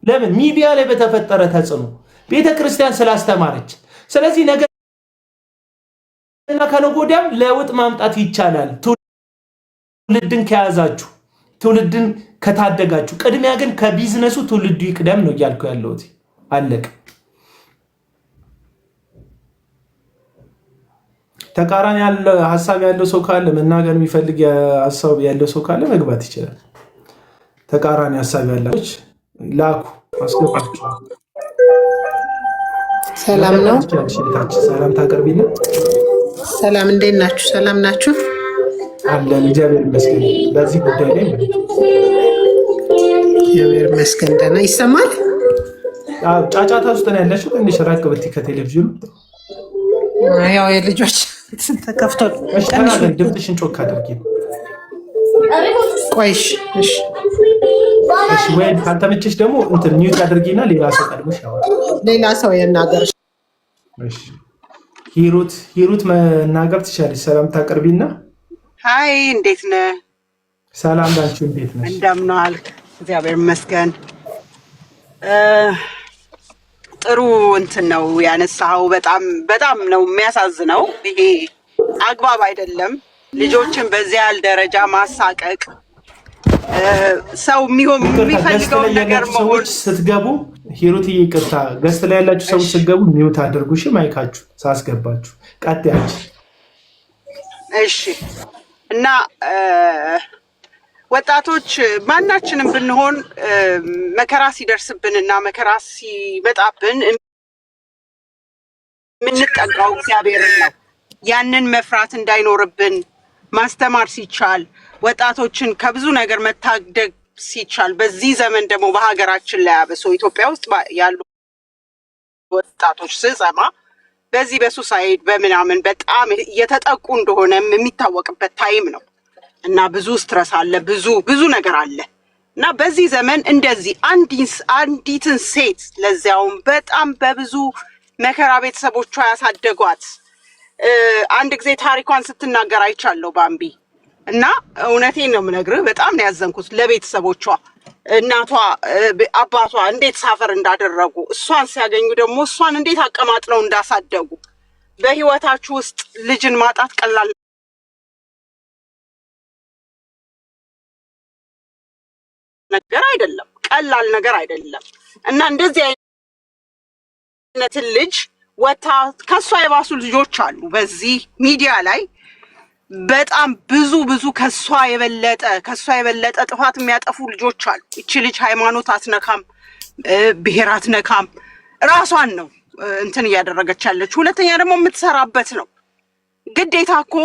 ለምን? ሚዲያ ላይ በተፈጠረ ተጽዕኖ ቤተክርስቲያን ስላስተማረች። ስለዚህ ነገ እና ከነገ ወዲያም ለውጥ ማምጣት ይቻላል። ትውልድን ከያዛችሁ፣ ትውልድን ከታደጋችሁ። ቅድሚያ ግን ከቢዝነሱ ትውልዱ ይቅደም ነው እያልኩ ያለሁት። አለቀ። ተቃራኒ ሀሳብ ያለው ሰው ካለ መናገር የሚፈልግ ሀሳብ ያለው ሰው ካለ መግባት ይችላል። ተቃራኒ ሀሳብ ያላችሁ ላኩ፣ አስገባችሁ። ሰላም ነው። ሰላም ታቀርቢልን። ሰላም፣ እንዴት ናችሁ? ሰላም ናችሁ? አለን፣ እግዚአብሔር ይመስገን። በዚህ ጉዳይ ላይ እግዚአብሔር ይመስገን ደህና ይሰማል። ጫጫታ ውስጥ ነው ያለሽው። ትንሽ ራቅ ብትይ ከቴሌቪዥኑ። ያው የልጆች ተከፍቶ ድምፅሽን ጮክ አድርጊ። ቆይሽ። እሺ፣ ወይም ካልተመቸሽ ደግሞ እንትን ሚውት አድርጊና ሌላ ሰው ቀድሞሽ ያወራል። ሌላ ሰው የናገር። እሺ፣ ሂሩት መናገር ትችላለሽ። ሰላም ታቀርቢና። ሃይ፣ እንዴት ነህ? ሰላም ናችሁ? እንዴት ነሽ? እንደምን ዋልክ? እግዚአብሔር ይመስገን። ጥሩ እንትን ነው ያነሳው። በጣም ነው የሚያሳዝነው። ይሄ አግባብ አይደለም። ልጆችን በዚያ ያህል ደረጃ ማሳቀቅ፣ ሰው የሚፈልገውን ነገር መሆን። ስትገቡ ሂሩት ይቅርታ፣ ገስት ላይ ያላችሁ ሰዎች ስትገቡ ሚውት አድርጉ። እሺ፣ ማይካችሁ ሳስገባችሁ ቀጥያች። እሺ። እና ወጣቶች ማናችንም ብንሆን መከራ ሲደርስብንና መከራ ሲመጣብን የምንጠጋው እግዚአብሔርን ነው። ያንን መፍራት እንዳይኖርብን ማስተማር ሲቻል፣ ወጣቶችን ከብዙ ነገር መታደግ ሲቻል፣ በዚህ ዘመን ደግሞ በሀገራችን ላይ አብሶ ኢትዮጵያ ውስጥ ያሉ ወጣቶች ስሰማ በዚህ በሱሳይድ በምናምን በጣም እየተጠቁ እንደሆነ የሚታወቅበት ታይም ነው እና ብዙ ስትረስ አለ፣ ብዙ ነገር አለ እና በዚህ ዘመን እንደዚህ አንዲትን ሴት ለዚያውም በጣም በብዙ መከራ ቤተሰቦቿ ያሳደጓት አንድ ጊዜ ታሪኳን ስትናገር አይቻለሁ ባምቢ። እና እውነቴን ነው የምነግርህ፣ በጣም ነው ያዘንኩት ለቤተሰቦቿ። እናቷ አባቷ እንዴት ሳፈር እንዳደረጉ፣ እሷን ሲያገኙ ደግሞ እሷን እንዴት አቀማጥለው እንዳሳደጉ። በህይወታችሁ ውስጥ ልጅን ማጣት ቀላል ነገር አይደለም፣ ቀላል ነገር አይደለም። እና እንደዚህ አይነትን ልጅ ወታ ከሷ የባሱ ልጆች አሉ በዚህ ሚዲያ ላይ በጣም ብዙ ከሷ የበለጠ ጥፋት የሚያጠፉ ልጆች አሉ። እቺ ልጅ ሃይማኖት አትነካም፣ ብሔር አትነካም፣ ራሷን ነው እንትን እያደረገች ያለች። ሁለተኛ ደግሞ የምትሰራበት ነው። ግዴታ እኮ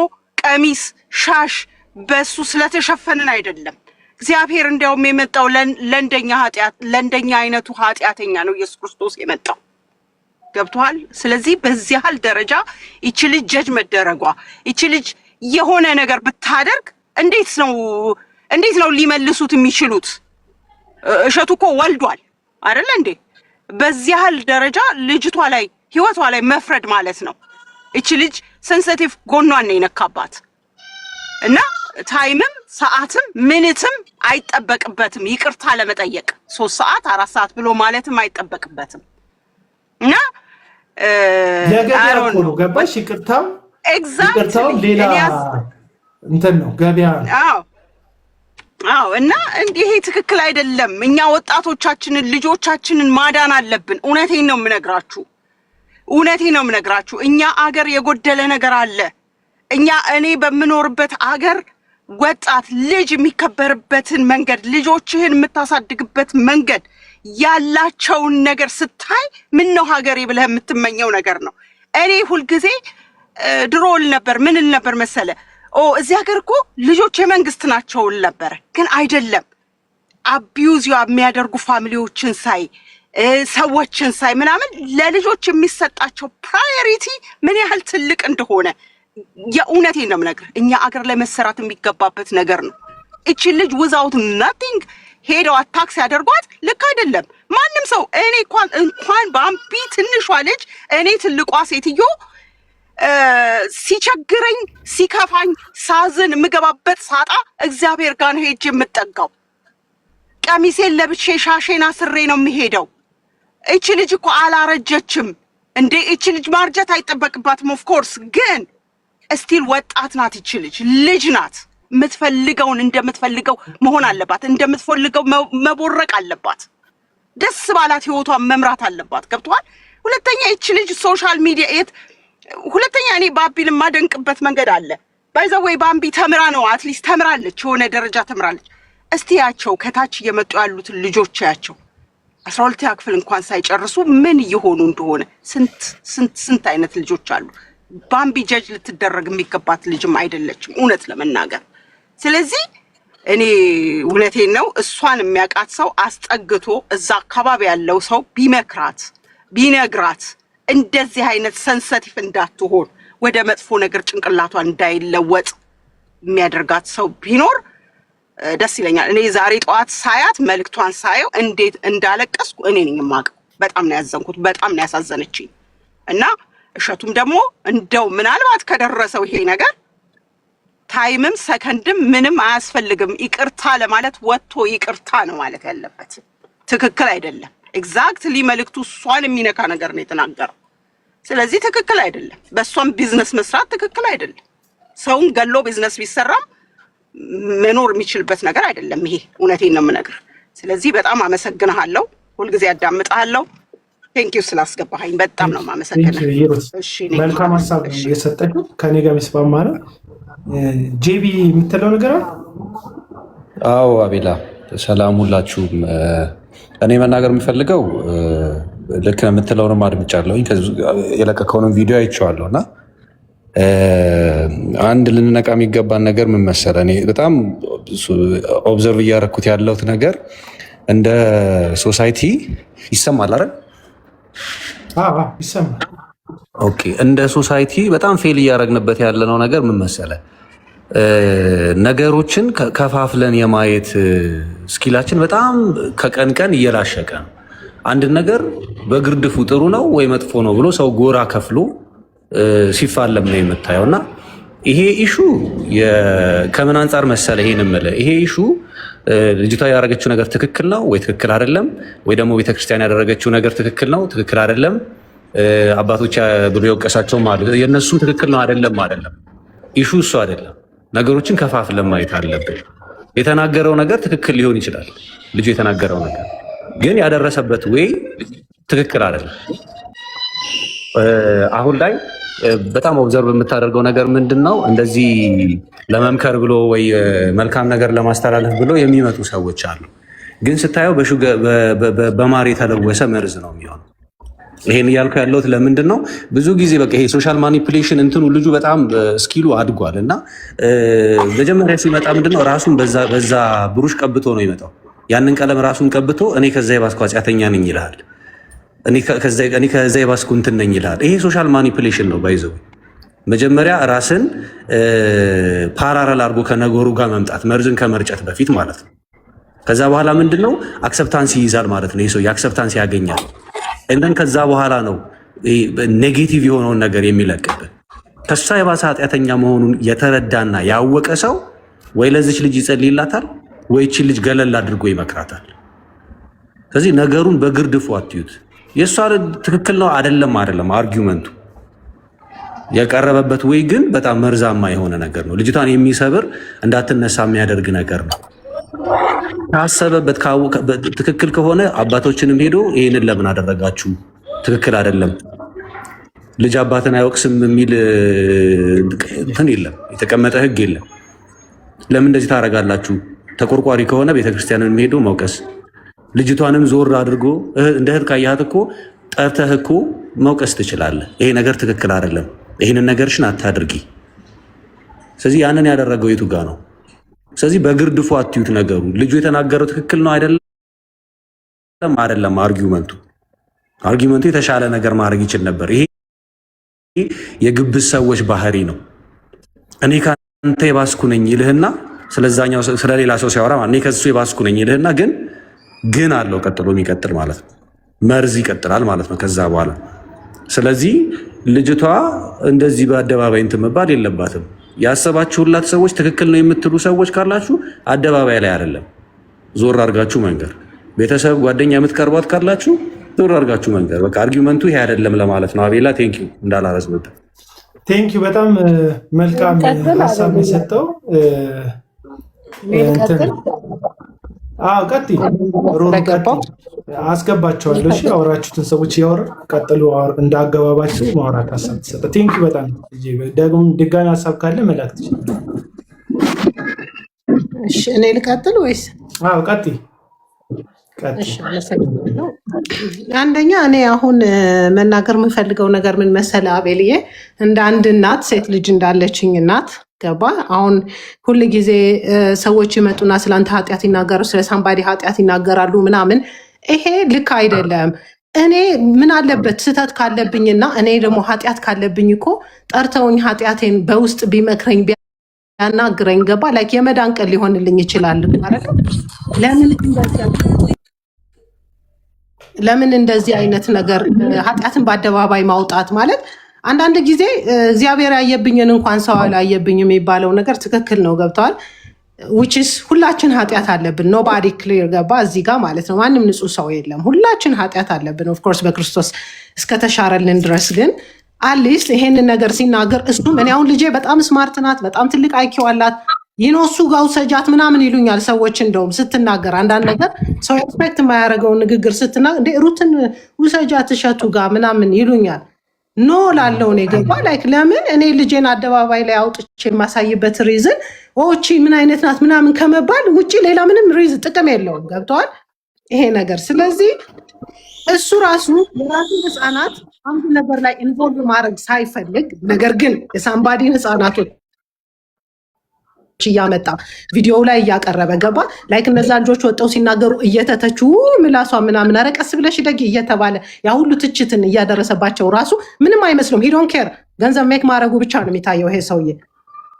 ቀሚስ ሻሽ በሱ ስለተሸፈንን አይደለም። እግዚአብሔር እንዲያውም የመጣው ለእንደኛ አይነቱ ኃጢአተኛ ነው ኢየሱስ ክርስቶስ የመጣው። ገብቷል? ስለዚህ በዚህ ያህል ደረጃ እቺ ልጅ ጀጅ መደረጓ፣ እቺ ልጅ የሆነ ነገር ብታደርግ እንዴት ነው ሊመልሱት የሚችሉት? እሸቱ እኮ ወልዷል አይደለ እንዴ? በዚህ ያህል ደረጃ ልጅቷ ላይ ህይወቷ ላይ መፍረድ ማለት ነው። እቺ ልጅ ሴንሲቲቭ ጎኗን ነው የነካባት እና ታይምም ሰዓትም ምንትም አይጠበቅበትም ይቅርታ ለመጠየቅ 3 ሰዓት 4 ሰዓት ብሎ ማለትም አይጠበቅበትም። እና ለገበያ ነው ገባሽ? ይቅርታው ኤግዛክትሊ ሌላ እንትን ነው ገበያ ነው። አዎ። እና ይሄ ትክክል አይደለም። እኛ ወጣቶቻችንን ልጆቻችንን ማዳን አለብን። እውነቴን ነው የምነግራችሁ። እኛ አገር የጎደለ ነገር አለ። እኔ በምኖርበት አገር ወጣት ልጅ የሚከበርበትን መንገድ ልጆችህን የምታሳድግበት መንገድ ያላቸውን ነገር ስታይ ምን ነው ሀገሬ ብለህ የምትመኘው ነገር ነው። እኔ ሁልጊዜ ድሮል ነበር ምን ነበር መሰለ እዚህ ሀገር እኮ ልጆች የመንግስት ናቸው ነበር፣ ግን አይደለም። አቢዩዝ የሚያደርጉ ፋሚሊዎችን ሳይ ሰዎችን ሳይ ምናምን ለልጆች የሚሰጣቸው ፕራዮሪቲ ምን ያህል ትልቅ እንደሆነ የእውነቴን ነው የምነግርህ። እኛ አገር ላይ መሰራት የሚገባበት ነገር ነው። እቺ ልጅ without nothing ሄደው አታክ ሲያደርጓት ልክ አይደለም። ማንም ሰው እኔ እንኳን ባምቢ ትንሿ ልጅ እኔ ትልቋ ሴትዮ ሲቸግረኝ ሲከፋኝ ሳዝን ምገባበት ሳጣ እግዚአብሔር ጋር ነው ሄጄ የምጠጋው። ቀሚሴን ለብሼ ሻሼን አስሬ ነው የሚሄደው። እቺ ልጅ እኮ አላረጀችም እንዴ! እቺ ልጅ ማርጀት አይጠበቅባትም። ኦፍ ኮርስ ግን ስቲል ወጣት ናት። እቺ ልጅ ናት። የምትፈልገውን እንደምትፈልገው መሆን አለባት። እንደምትፈልገው መቦረቅ አለባት። ደስ ባላት ህይወቷን መምራት አለባት። ገብቷል? ሁለተኛ እቺ ልጅ ሶሻል ሚዲያ ሁለተኛ እኔ ባቢን ማደንቅበት መንገድ አለ። ባይዘ ወይ ባምቢ ተምራ ነው አትሊስት ተምራለች፣ የሆነ ደረጃ ተምራለች። እስቲ ያቸው ከታች እየመጡ ያሉትን ልጆች ያቸው 12ኛ ክፍል እንኳን ሳይጨርሱ ምን እየሆኑ እንደሆነ ስንት አይነት ልጆች አሉ። ባምቢ ጀጅ ልትደረግ የሚገባት ልጅም አይደለችም እውነት ለመናገር። ስለዚህ እኔ እውነቴን ነው እሷን የሚያውቃት ሰው አስጠግቶ እዛ አካባቢ ያለው ሰው ቢመክራት ቢነግራት እንደዚህ አይነት ሰንሰቲቭ እንዳትሆን ወደ መጥፎ ነገር ጭንቅላቷን እንዳይለወጥ የሚያደርጋት ሰው ቢኖር ደስ ይለኛል። እኔ ዛሬ ጠዋት ሳያት መልክቷን ሳየው እንዴት እንዳለቀስኩ እኔ ነኝ የማውቀው። በጣም ነው ያዘንኩት፣ በጣም ነው ያሳዘነችኝ። እና እሸቱም ደግሞ እንደው ምናልባት ከደረሰው ይሄ ነገር ታይምም ሰከንድም ምንም አያስፈልግም ይቅርታ ለማለት ወጥቶ ይቅርታ ነው ማለት ያለበት። ትክክል አይደለም። ኤግዛክትሊ መልክቱ እሷን የሚነካ ነገር ነው የተናገረው። ስለዚህ ትክክል አይደለም። በእሷም ቢዝነስ መስራት ትክክል አይደለም። ሰውን ገሎ ቢዝነስ ቢሰራም መኖር የሚችልበት ነገር አይደለም ይሄ። እውነቴን ነው የምነግርህ። ስለዚህ በጣም አመሰግንሃለሁ። ሁልጊዜ አዳምጣለሁ። ቴንክ ዩ ስላስገባኸኝ በጣም ነው የማመሰግነው። እሺ መልካም ሀሳብ የሰጠችው ከኔ ጋር የሚስማማ ነው። ጄቢ የምትለው ነገር አለ? አዎ አቤላ፣ ሰላም ሁላችሁም። እኔ መናገር የምፈልገው ልክ ነው የምትለውንም አድምጫለሁ። የለቀቀውንም ቪዲዮ አይቼዋለሁ እና አንድ ልንነቃ የሚገባን ነገር ምን መሰለህ፣ እኔ በጣም ኦብዘርቭ እያደረኩት ያለሁት ነገር እንደ ሶሳይቲ ይሰማል አይደል? ይሰማል። ኦኬ፣ እንደ ሶሳይቲ በጣም ፌል እያደረግንበት ያለነው ነገር ምን መሰለህ፣ ነገሮችን ከፋፍለን የማየት ስኪላችን በጣም ከቀን ቀን እየላሸቀ ነው። አንድ ነገር በግርድፉ ጥሩ ነው ወይ መጥፎ ነው ብሎ ሰው ጎራ ከፍሎ ሲፋለም ነው የምታየው። እና ይሄ ኢሹ ከምን አንጻር መሰለ ይሄን የምልህ፣ ይሄ ኢሹ ልጅቷ ያደረገችው ነገር ትክክል ነው ወይ ትክክል አይደለም፣ ወይ ደግሞ ቤተክርስቲያን ያደረገችው ነገር ትክክል ነው ትክክል አይደለም፣ አባቶች ብሎ የወቀሳቸው ማለት የእነሱም ትክክል ነው አይደለም ኢሹ እሱ አይደለም። ነገሮችን ከፋፍለን ማየት አለብን። የተናገረው ነገር ትክክል ሊሆን ይችላል፣ ልጁ የተናገረው ነገር ግን ያደረሰበት ወይ ትክክል አይደለም። አሁን ላይ በጣም ኦብዘርቭ የምታደርገው ነገር ምንድን ነው? እንደዚህ ለመምከር ብሎ ወይ መልካም ነገር ለማስተላለፍ ብሎ የሚመጡ ሰዎች አሉ። ግን ስታየው በማር የተለወሰ መርዝ ነው የሚሆነው። ይሄን እያልኩ ያለሁት ለምንድን ነው? ብዙ ጊዜ በቃ ይሄ ሶሻል ማኒፑሌሽን እንትኑ ልጁ በጣም ስኪሉ አድጓል እና መጀመሪያ ሲመጣ ምንድነው ራሱን በዛ ብሩሽ ቀብቶ ነው ይመጣው። ያንን ቀለም ራሱን ቀብቶ እኔ ከዛ የባስኩ ኃጢአተኛ ነኝ ይልሃል። እኔ ከዛ የባስኩ እንትን ነኝ ይልሃል። ይሄ ሶሻል ማኒፑሌሽን ነው ባይዘው። መጀመሪያ ራስን ፓራራል አድርጎ ከነገሩ ጋር መምጣት መርዝን ከመርጨት በፊት ማለት ነው። ከዛ በኋላ ምንድነው አክሰፕታንስ ይይዛል ማለት ነው። ይሄ ሰው የአክሰፕታንስ ያገኛል። እንደን ከዛ በኋላ ነው ኔጌቲቭ የሆነውን ነገር የሚለቅብህ። ከሷ የባሰ ኃጢአተኛ መሆኑን የተረዳና ያወቀ ሰው ወይ ለዚች ልጅ ይጸልይላታል ወይ እቺ ልጅ ገለል አድርጎ ይመክራታል። ስለዚህ ነገሩን በግርድፉ አትዩት። የሷ ትክክል ነው አይደለም አርጊውመንቱ የቀረበበት ወይ ግን በጣም መርዛማ የሆነ ነገር ነው። ልጅቷን የሚሰብር እንዳትነሳ የሚያደርግ ነገር ነው። ካሰበበት ትክክል ከሆነ አባቶችንም ሄዶ ይህንን ለምን አደረጋችሁ ትክክል አይደለም ልጅ አባትን አይወቅስም የሚል እንትን የለም፣ የተቀመጠ ህግ የለም። ለምን እንደዚህ ታደርጋላችሁ? ተቆርቋሪ ከሆነ ቤተክርስቲያንን ሄዶ መውቀስ፣ ልጅቷንም ዞር አድርጎ እንደ እህት ካያት እኮ ጠርተህ እኮ መውቀስ ትችላለህ። ይሄ ነገር ትክክል አይደለም፣ ይህንን ነገርሽን አታድርጊ። ስለዚህ ያንን ያደረገው የቱ ጋ ነው? ስለዚህ በግርድፉ አትዩት ነገሩ። ልጁ የተናገረው ትክክል ነው አይደለም? አርጊመንቱ የተሻለ ነገር ማድረግ ይችል ነበር። ይሄ የግብዝ ሰዎች ባህሪ ነው። እኔ ከአንተ የባስኩ ነኝ ይልህና ስለዛኛው ስለሌላ ሰው ሲያወራ እኔ ከሱ የባስኩ ነኝ ይልህና ግን አለው ቀጥሎ የሚቀጥል ማለት ነው። መርዝ ይቀጥላል ማለት ነው ከዛ በኋላ። ስለዚህ ልጅቷ እንደዚህ በአደባባይ እንትን መባል የለባትም። ያሰባችሁላት ሰዎች ትክክል ነው የምትሉ ሰዎች ካላችሁ አደባባይ ላይ አይደለም፣ ዞር አድርጋችሁ መንገር። ቤተሰብ ጓደኛ የምትቀርቧት ካላችሁ ዞር አድርጋችሁ መንገር። በቃ አርጊመንቱ ይሄ አይደለም ለማለት ነው። አቤላ ቴንኪው እንዳላረዝምብህ። ቴንኪው በጣም መልካም ሀሳብ የሰጠው ቀጥይ አስገባቸዋለሁ። እሺ ያወራችሁትን ሰዎች እያወራ ቀጥሉ። እንደ አገባባችሁ ማውራት ሀሳብ ተሰጠ። ቴንኪ በጣም ደግሞ ድጋሚ ሀሳብ ካለ መላክ ትችላለህ። እሺ እኔ ልቀጥል ወይስ? ቀጥይ። አንደኛ እኔ አሁን መናገር የምፈልገው ነገር ምን መሰለህ አቤልዬ፣ እንደ አንድ እናት ሴት ልጅ እንዳለችኝ እናት ገባ። አሁን ሁል ጊዜ ሰዎች ይመጡና ስለአንተ ኃጢአት ይናገሩ፣ ስለ ሳምባዲ ኃጢአት ይናገራሉ ምናምን። ይሄ ልክ አይደለም። እኔ ምን አለበት ስህተት ካለብኝና እኔ ደግሞ ኃጢአት ካለብኝ እኮ ጠርተውኝ ኃጢአቴን በውስጥ ቢመክረኝ ቢያናግረኝ ገባ ላይክ የመዳን ቀን ሊሆንልኝ ይችላል ማለት ለምን እንደዚህ አይነት ነገር ኃጢአትን በአደባባይ ማውጣት ማለት አንዳንድ ጊዜ እግዚአብሔር ያየብኝን እንኳን ሰው አላየብኝ የሚባለው ነገር ትክክል ነው። ገብተዋል ዊችስ ሁላችን ኃጢአት አለብን። ኖባዲ ክሊር ገባ እዚህ ጋር ማለት ነው። ማንም ንጹህ ሰው የለም። ሁላችን ኃጢአት አለብን ኦፍኮርስ በክርስቶስ እስከተሻረልን ድረስ። ግን አትሊስት ይሄንን ነገር ሲናገር እሱም እኔ አሁን ልጄ በጣም ስማርት ናት፣ በጣም ትልቅ አይኪው አላት ይኖሱ ጋር ውሰጃት ምናምን ይሉኛል ሰዎች። እንደውም ስትናገር አንዳንድ ነገር ሰው ኤክስፔክት የማያደርገውን ንግግር ስትናገር እንደ ሩትን ውሰጃት እሸቱ ጋር ምናምን ይሉኛል። ኖ ላለው ነው ገባ ላይክ ለምን እኔ ልጄን አደባባይ ላይ አውጥቼ የማሳይበት ሪዝን ኦቺ ምን አይነት ናት ምናምን ከመባል ውጪ ሌላ ምንም ሪዝ ጥቅም የለውም። ገብተዋል ይሄ ነገር። ስለዚህ እሱ ራሱ የራሱ ህፃናት አንድ ነገር ላይ ኢንቮልቭ ማድረግ ሳይፈልግ ነገር ግን የሳምባዲን ህፃናቶች እያመጣ ቪዲዮ ላይ እያቀረበ ገባ ላይክ እነዛ ልጆች ወጣው ሲናገሩ እየተተቹ ምላሷ ምናምን አረቀስ ብለሽ ደግ እየተባለ ያ ሁሉ ትችትን እያደረሰባቸው ራሱ ምንም አይመስሉም። ሂዶን ኬር ገንዘብ ሜክ ማድረጉ ብቻ ነው የሚታየው ይሄ ሰውዬ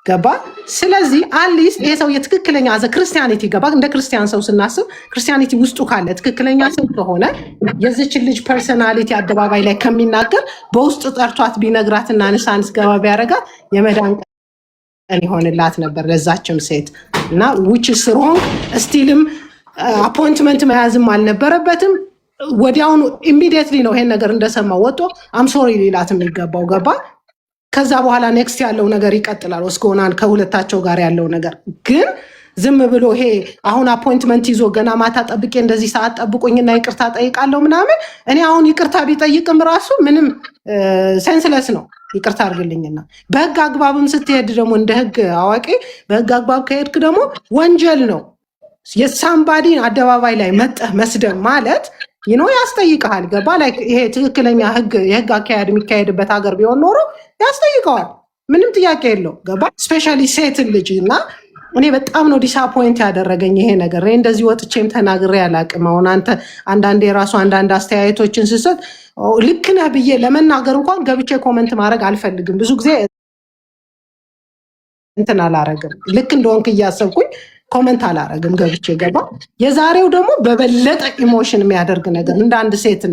ገባ። ስለዚህ አትሊስት ይሄ ሰውዬ ትክክለኛ አዘ ክርስቲያኒቲ ገባ እንደ ክርስቲያን ሰው ስናስብ ክርስቲያኒቲ ውስጡ ካለ ትክክለኛ ሰው ከሆነ የዚችን ልጅ ፐርሰናሊቲ አደባባይ ላይ ከሚናገር በውስጥ ጠርቷት ቢነግራትና ንሳንስ ገባ ቢያደርጋት የመዳን ሊሆንላት ነበር ለዛችም ሴት እና ዊች ስሮንግ ስቲልም አፖይንትመንት መያዝም አልነበረበትም። ወዲያውኑ ኢሚዲየትሊ ነው ይሄን ነገር እንደሰማ ወጦ አምሶሪ ሊላት የሚገባው ገባ። ከዛ በኋላ ኔክስት ያለው ነገር ይቀጥላል። ወስጎናል ከሁለታቸው ጋር ያለው ነገር ግን ዝም ብሎ ይሄ አሁን አፖይንትመንት ይዞ ገና ማታ ጠብቄ እንደዚህ ሰዓት ጠብቁኝና ይቅርታ ጠይቃለሁ ምናምን። እኔ አሁን ይቅርታ ቢጠይቅም ራሱ ምንም ሴንስለስ ነው። ይቅርታ አድርግልኝና በህግ አግባብም ስትሄድ ደግሞ እንደ ህግ አዋቂ በህግ አግባብ ከሄድክ ደግሞ ወንጀል ነው። የሳምባዲን አደባባይ ላይ መጠህ መስደብ ማለት ያስጠይቀሃል። ገባ ላይ ይሄ ትክክለኛ የህግ አካሄድ የሚካሄድበት ሀገር ቢሆን ኖሮ ያስጠይቀዋል። ምንም ጥያቄ የለው። ገባ ስፔሻሊ ሴትን ልጅ እና እኔ በጣም ነው ዲስአፖይንት ያደረገኝ ይሄ ነገር። እኔ እንደዚህ ወጥቼም ተናግሬ አላቅም። አሁን አንተ አንዳንዴ የራሱ አንዳንድ አስተያየቶችን ስሰጥ ልክ ነህ ብዬ ለመናገር እንኳን ገብቼ ኮመንት ማድረግ አልፈልግም። ብዙ ጊዜ እንትን አላረግም። ልክ እንደሆንክ እያሰብኩኝ ኮመንት አላረግም ገብቼ ገባ። የዛሬው ደግሞ በበለጠ ኢሞሽን የሚያደርግ ነገር እንደ አንድ ሴት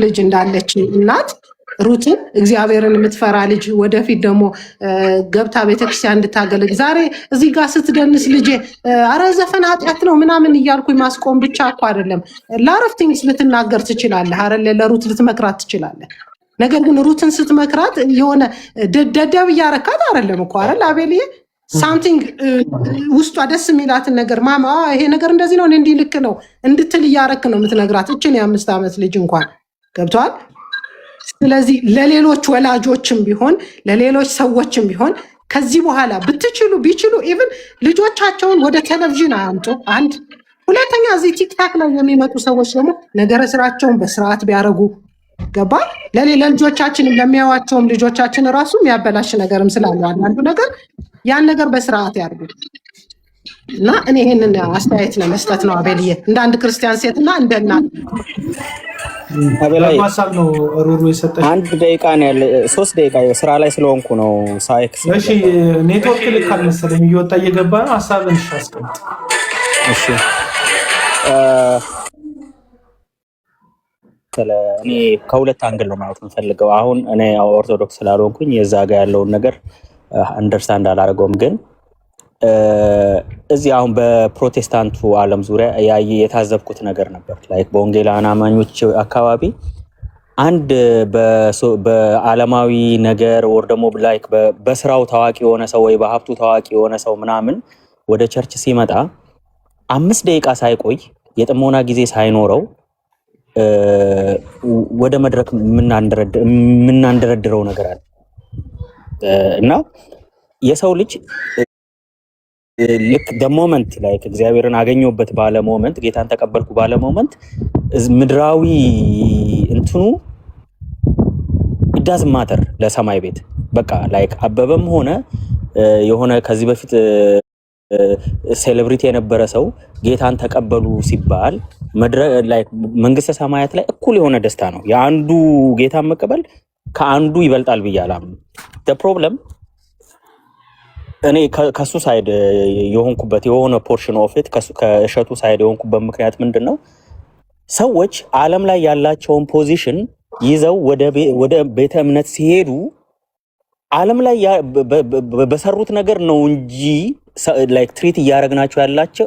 ልጅ እንዳለች እናት ሩትን እግዚአብሔርን የምትፈራ ልጅ ወደፊት ደግሞ ገብታ ቤተክርስቲያን እንድታገለግ ዛሬ እዚህ ጋር ስትደንስ ልጄ አረ ዘፈን ኃጢአት ነው ምናምን እያልኩኝ ማስቆም ብቻ እኮ አይደለም። ላረፍ ቲንግስ ልትናገር ትችላለህ አይደለ? ለሩት ልትመክራት ትችላለህ። ነገር ግን ሩትን ስትመክራት የሆነ ደደብ እያረካት አይደለም እኮ አይደል አቤልዬ? ሳምቲንግ ውስጧ ደስ የሚላትን ነገር ማማ ይሄ ነገር እንደዚህ ነው እንዲህ ልክ ነው እንድትል እያረክ ነው የምትነግራት። እችን የ5 ዓመት ልጅ እንኳን ገብቷል። ስለዚህ ለሌሎች ወላጆችም ቢሆን ለሌሎች ሰዎችም ቢሆን ከዚህ በኋላ ቢችሉ ኢቭን ልጆቻቸውን ወደ ቴሌቪዥን አያምጡ። አንድ ሁለተኛ፣ እዚህ ቲክታክ ላይ የሚመጡ ሰዎች ደግሞ ነገረ ስራቸውን በስርዓት ቢያደርጉ ገባ። ለልጆቻችንም ለሚያዋቸውም ልጆቻችን ራሱ የሚያበላሽ ነገርም ስላለ አንዳንዱ ነገር ያን ነገር በስርዓት ያድርጉ እና እኔ ይሄንን አስተያየት ለመስጠት ነው አቤልዬ፣ እንደ አንድ ክርስቲያን ሴት እና እንደ እናት። አቤላይ ሀሳብ ነው ሩሩ የሰጠሽ። 1 ደቂቃ ነው ያለ፣ 3 ደቂቃ ስራ ላይ ስለሆንኩ ነው ሳይክስ። እሺ ኔትወርክ ልክ አልመሰለኝ፣ እየወጣ እየገባ ነው። ሀሳብን አስቀምጥ። እሺ እኔ ከሁለት አንግል ነው ማለት የምፈልገው። አሁን እኔ ኦርቶዶክስ ስላልሆንኩኝ የዛ ጋር ያለውን ነገር አንደርስታንድ አላደርገውም፣ ግን እዚህ አሁን በፕሮቴስታንቱ ዓለም ዙሪያ የታዘብኩት ነገር ነበር። ላይክ በወንጌላውያን አማኞች አካባቢ አንድ በዓለማዊ ነገር ወር ደግሞ ላይክ በስራው ታዋቂ የሆነ ሰው ወይ በሀብቱ ታዋቂ የሆነ ሰው ምናምን ወደ ቸርች ሲመጣ 5 ደቂቃ ሳይቆይ የጥሞና ጊዜ ሳይኖረው ወደ መድረክ የምናንደረድረው ነገር አለ እና የሰው ልጅ ልክ ሞመንት ላይ እግዚአብሔርን አገኘሁበት ባለ ሞመንት፣ ጌታን ተቀበልኩ ባለ ሞመንት ምድራዊ እንትኑ ኢዳዝ ማተር ለሰማይ ቤት በቃ ላይክ አበበም ሆነ የሆነ ከዚህ በፊት ሴሌብሪቲ የነበረ ሰው ጌታን ተቀበሉ ሲባል መንግስተ ሰማያት ላይ እኩል የሆነ ደስታ ነው። የአንዱ ጌታን መቀበል ከአንዱ ይበልጣል ብዬ አላምንም። ፕሮብለም እኔ ከሱ ሳይድ የሆንኩበት የሆነ ፖርሽን ኦፍ ኢት ከእሸቱ ሳይድ የሆንኩበት ምክንያት ምንድን ነው? ሰዎች ዓለም ላይ ያላቸውን ፖዚሽን ይዘው ወደ ቤተ እምነት ሲሄዱ ዓለም ላይ በሰሩት ነገር ነው እንጂ ላይክ ትሪት እያደረግናቸው